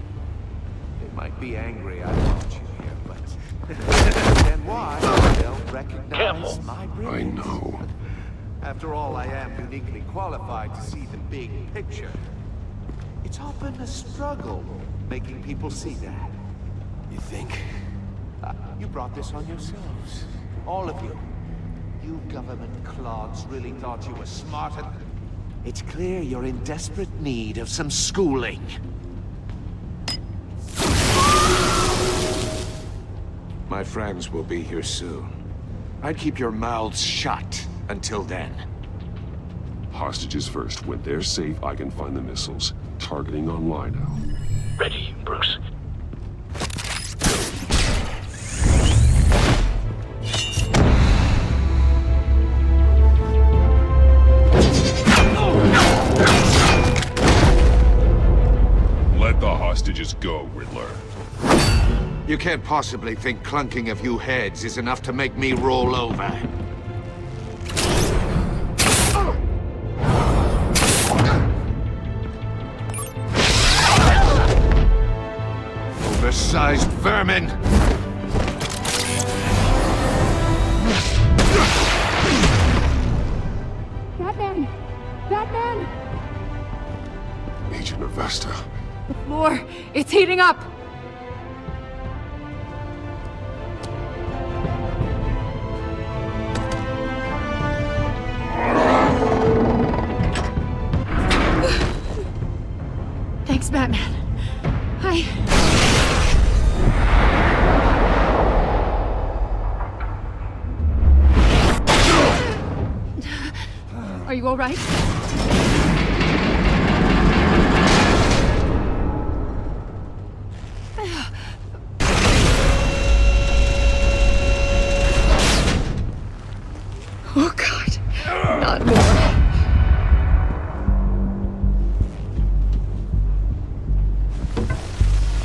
They might be angry I want you here, but then why? They'll recognize my
I
brilliance.
know.
After all, I am uniquely qualified to see the big picture. It's often a struggle making people see that.
You think?
You brought this on yourselves. All of you. You government clods really thought you were smarter. It's clear you're in desperate need of some schooling. My friends will be here soon. I'd keep your mouths shut until then.
Hostages first. When they're safe, I can find the missiles. Targeting on Lino.
Ready, Bruce.
Let the hostages go, Riddler.
You can't possibly think clunking a few heads is enough to make me roll over. Oversized vermin!
Batman! Batman!
Agent Avesta.
The floor! It's heating up! Thanks, Batman. Are you all right? Oh, God. Not more.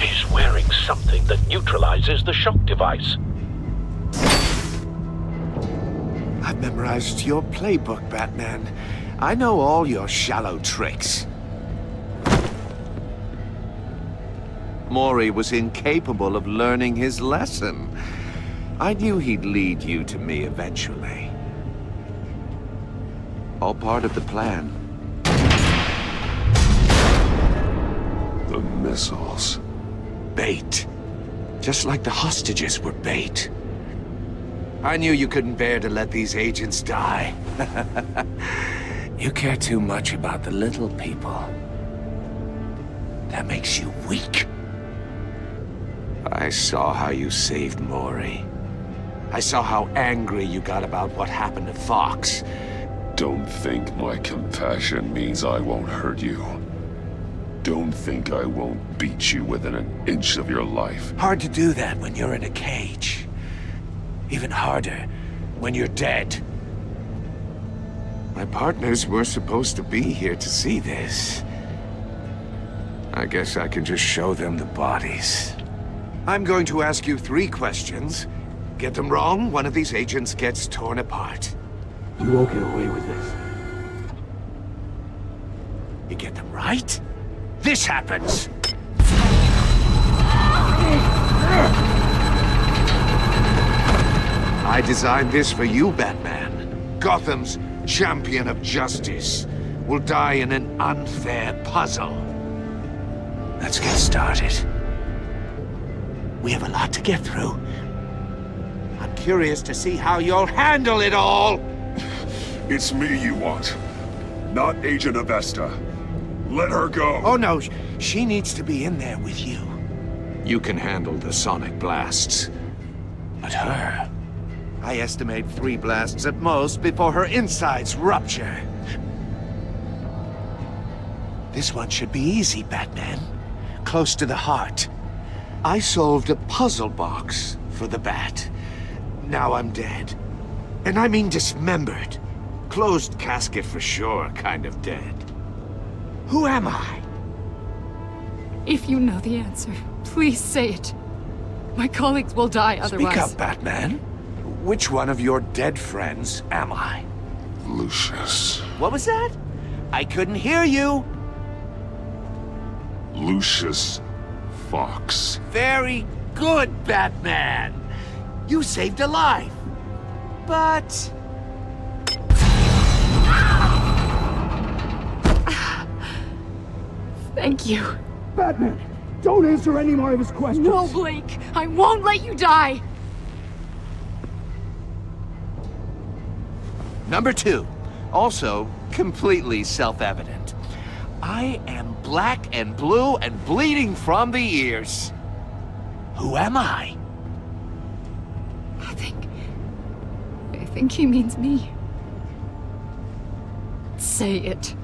He's wearing something that neutralizes the shock device.
I've memorized your playbook, Batman. I know all your shallow tricks. Maury was incapable of learning his lesson. I knew he'd lead you to me eventually. All part of the plan.
The missiles.
Bait. Just like the hostages were bait. I knew you couldn't bear to let these agents die. You care too much about the little people. That makes you weak. I saw how you saved Maury. I saw how angry you got about what happened to Fox.
Don't think my compassion means I won't hurt you. Don't think I won't beat you within an inch of your life.
Hard to do that when you're in a cage. Even harder when you're dead. My partners were supposed to be here to see this. I guess I can just show them the bodies. I'm going to ask you 3 questions. Get them wrong, one of these agents gets torn apart.
You won't get away with this.
You get them right, this happens! I designed this for you, Batman. Gotham's champion of justice will die in an unfair puzzle. Let's get started. We have a lot to get through. I'm curious to see how you'll handle it all.
It's me you want, not Agent Avesta. Let her go.
Oh no, she needs to be in there with you. You can handle the sonic blasts. But her, I estimate 3 blasts at most before her insides rupture. This one should be easy, Batman. Close to the heart. I solved a puzzle box for the Bat. Now I'm dead. And I mean dismembered. Closed casket for sure, kind of dead. Who am I?
If you know the answer, please say it. My colleagues will die otherwise.
Speak up, Batman. Which one of your dead friends am I?
Lucius.
What was that? I couldn't hear you.
Lucius Fox.
Very good, Batman. You saved a life. But...
Thank you.
Batman, don't answer any more of his questions.
No, Blake. I won't let you die.
Number 2. Also, completely self-evident. I am black and blue and bleeding from the ears. Who am I?
I think he means me. Say it.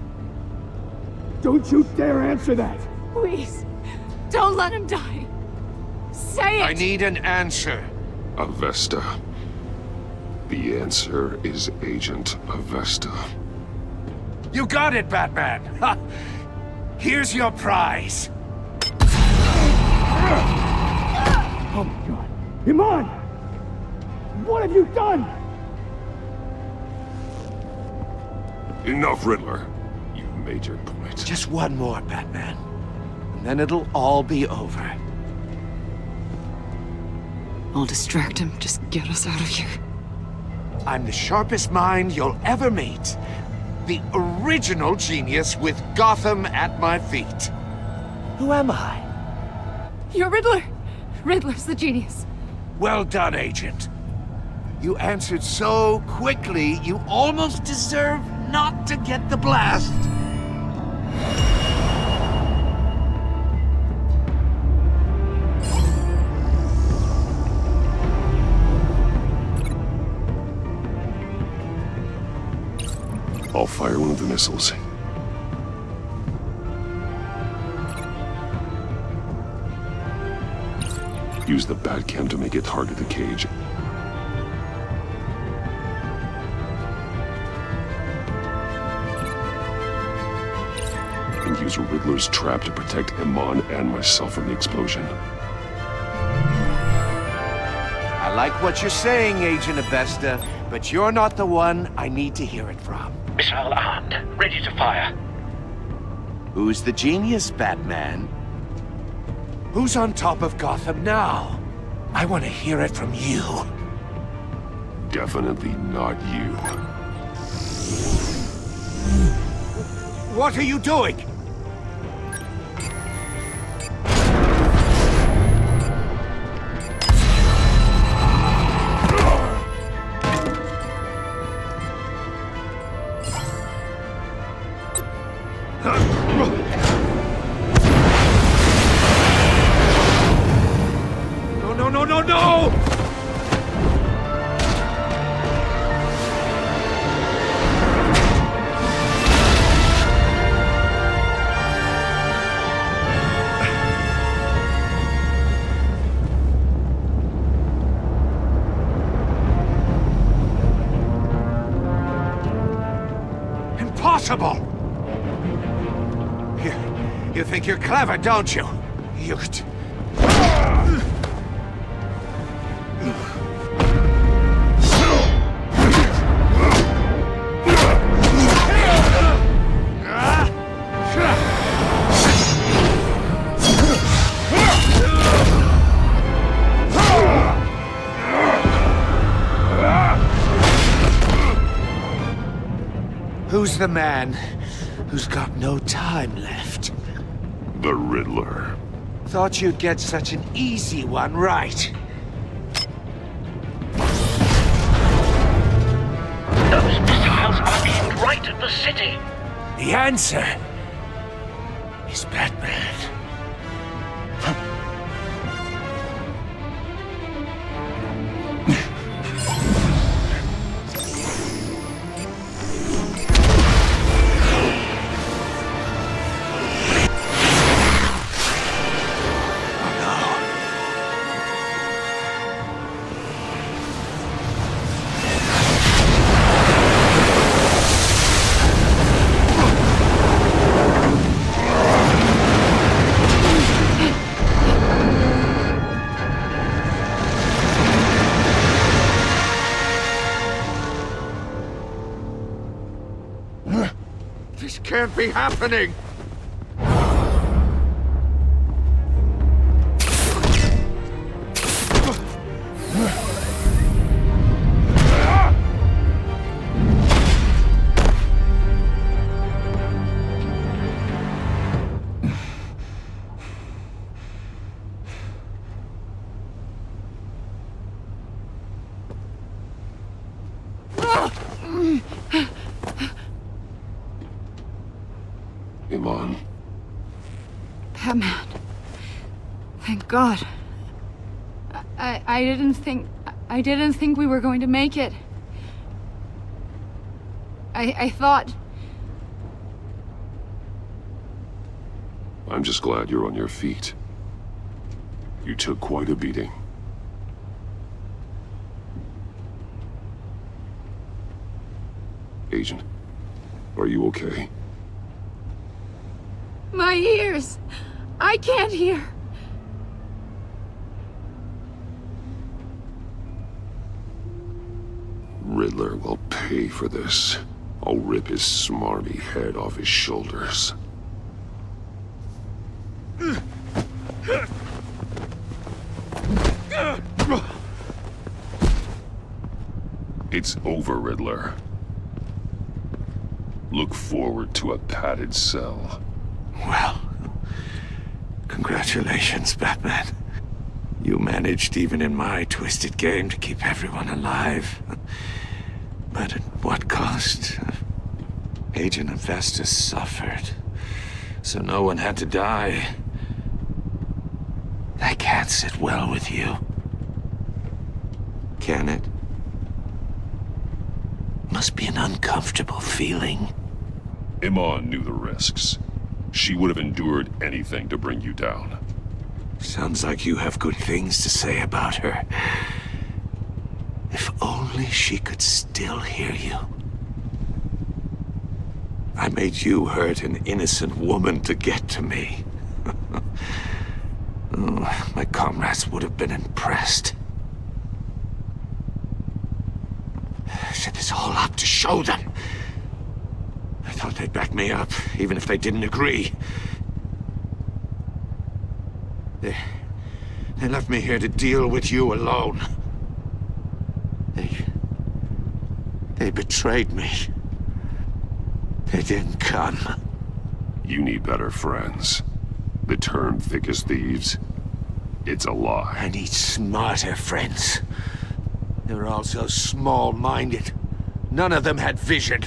Don't you dare answer that!
Please, don't let him die. Say it!
I need an answer.
Avesta. The answer is Agent Avesta.
You got it, Batman! Ha! Here's your prize.
Oh my God. Iman! What have you done?
Enough, Riddler. You've made your point.
Just one more, Batman. And then it'll all be over.
I'll distract him. Just get us out of here.
I'm the sharpest mind you'll ever meet. The original genius with Gotham at my feet. Who am I?
You're Riddler. Riddler's the genius.
Well done, Agent. You answered so quickly, you almost deserve not to get the blast.
I'll fire one of the missiles. Use the Batcam to make it target the cage. And use Riddler's trap to protect Iman and myself from the explosion.
I like what you're saying, Agent Avesta, but you're not the one I need to hear it from.
Missile armed, ready to fire.
Who's the genius, Batman? Who's on top of Gotham now? I want to hear it from you.
Definitely not you.
What are you doing? No! impossible! You think you're clever, don't you? Who's the man who's got no time left?
The Riddler.
Thought you'd get such an easy one right.
Those missiles are aimed right at the city.
The answer is Batman. This can't be happening!
Iman.
Batman. Thank God. I didn't think we were going to make it. I thought...
I'm just glad you're on your feet. You took quite a beating. Agent, are you okay?
My ears! I can't hear!
Riddler will pay for this. I'll rip his smarmy head off his shoulders. It's over, Riddler. Look forward to a padded cell.
Well, congratulations, Batman. You managed, even in my twisted game, to keep everyone alive. But at what cost? Agent Infestus suffered, so no one had to die. That can't sit well with you. Can it? Must be an uncomfortable feeling.
Iman knew the risks. She would have endured anything to bring you down.
Sounds like you have good things to say about her. If only she could still hear you. I made you hurt an innocent woman to get to me. Oh, my comrades would have been impressed. I set this all up to show them. I thought they'd back me up, even if they didn't agree. They left me here to deal with you alone. They betrayed me. They didn't come.
You need better friends. The term thick as thieves, it's a lie.
I need smarter friends. They were all so small-minded. None of them had vision.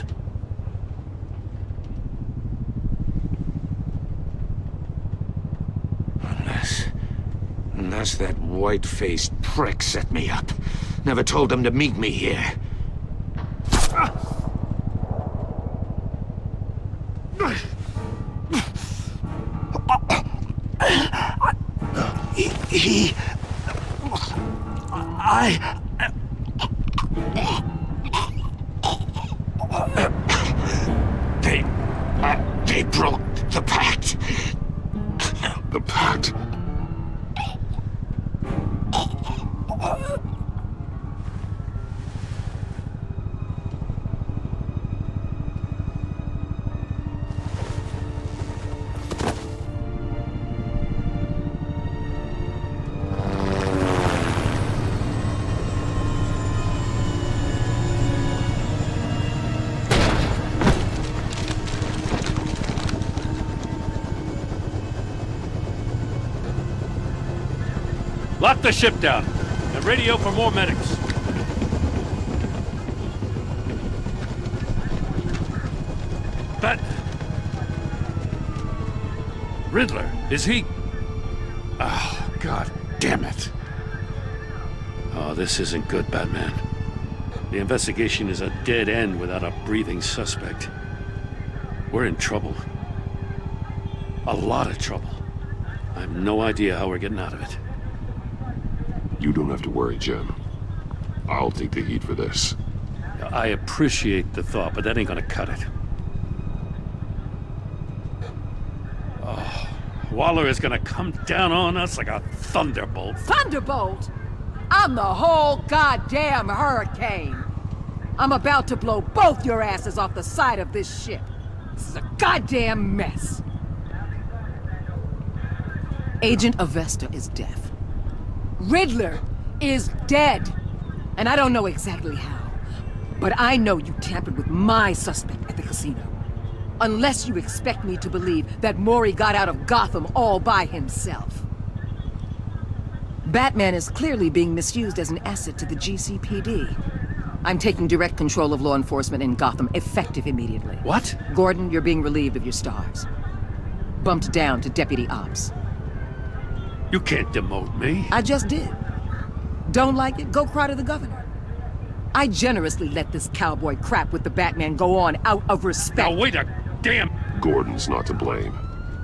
Unless that white-faced prick set me up. Never told them to meet me here. They broke the pact.
The pact?
Lock the ship down and radio for more medics. But... Riddler, is he... Oh, God damn it. Oh, this isn't good, Batman. The investigation is a dead end without a breathing suspect. We're in trouble. A lot of trouble. I have no idea how we're getting out of it.
You don't have to worry, Jim. I'll take the heat for this.
I appreciate the thought, but that ain't gonna cut it. Oh, Waller is gonna come down on us like a thunderbolt.
Thunderbolt? I'm the whole goddamn hurricane. I'm about to blow both your asses off the side of this ship. This is a goddamn mess. Agent Avesta is deaf. Riddler is dead. And I don't know exactly how, but I know you tampered with my suspect at the casino. Unless you expect me to believe that Mori got out of Gotham all by himself. Batman is clearly being misused as an asset to the GCPD. I'm taking direct control of law enforcement in Gotham, effective immediately.
What?
Gordon, you're being relieved of your stars. Bumped down to Deputy Ops.
You can't demote me.
I just did. Don't like it? Go cry to the governor. I generously let this cowboy crap with the Batman go on out of respect.
Now wait a damn...
Gordon's not to blame.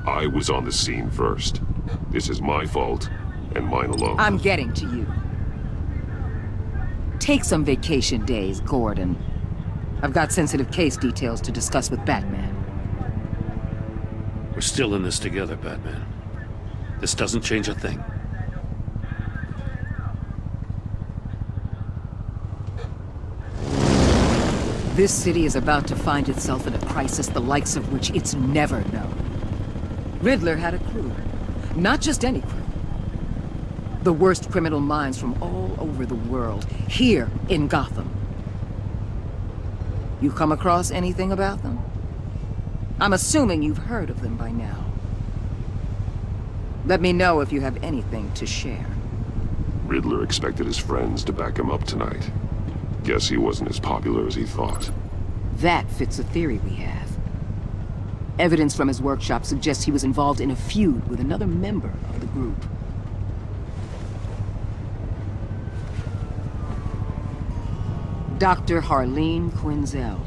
I was on the scene first. This is my fault, and mine alone.
I'm getting to you. Take some vacation days, Gordon. I've got sensitive case details to discuss with Batman.
We're still in this together, Batman. This doesn't change a thing.
This city is about to find itself in a crisis the likes of which it's never known. Riddler had a crew. Not just any crew. The worst criminal minds from all over the world, here in Gotham. You come across anything about them? I'm assuming you've heard of them by now. Let me know if you have anything to share.
Riddler expected his friends to back him up tonight. Guess he wasn't as popular as he thought.
That fits a theory we have. Evidence from his workshop suggests he was involved in a feud with another member of the group. Dr. Harleen Quinzel,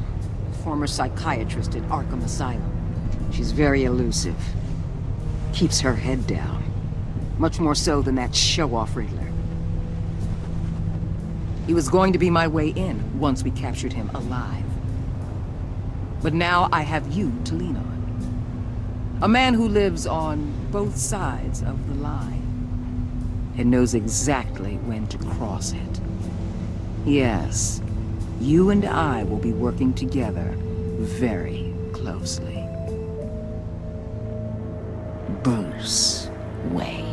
former psychiatrist at Arkham Asylum. She's very elusive. Keeps her head down. Much more so than that show-off Riddler. He was going to be my way in once we captured him alive. But now I have you to lean on. A man who lives on both sides of the line and knows exactly when to cross it. Yes, you and I will be working together very closely. Bruce Wayne.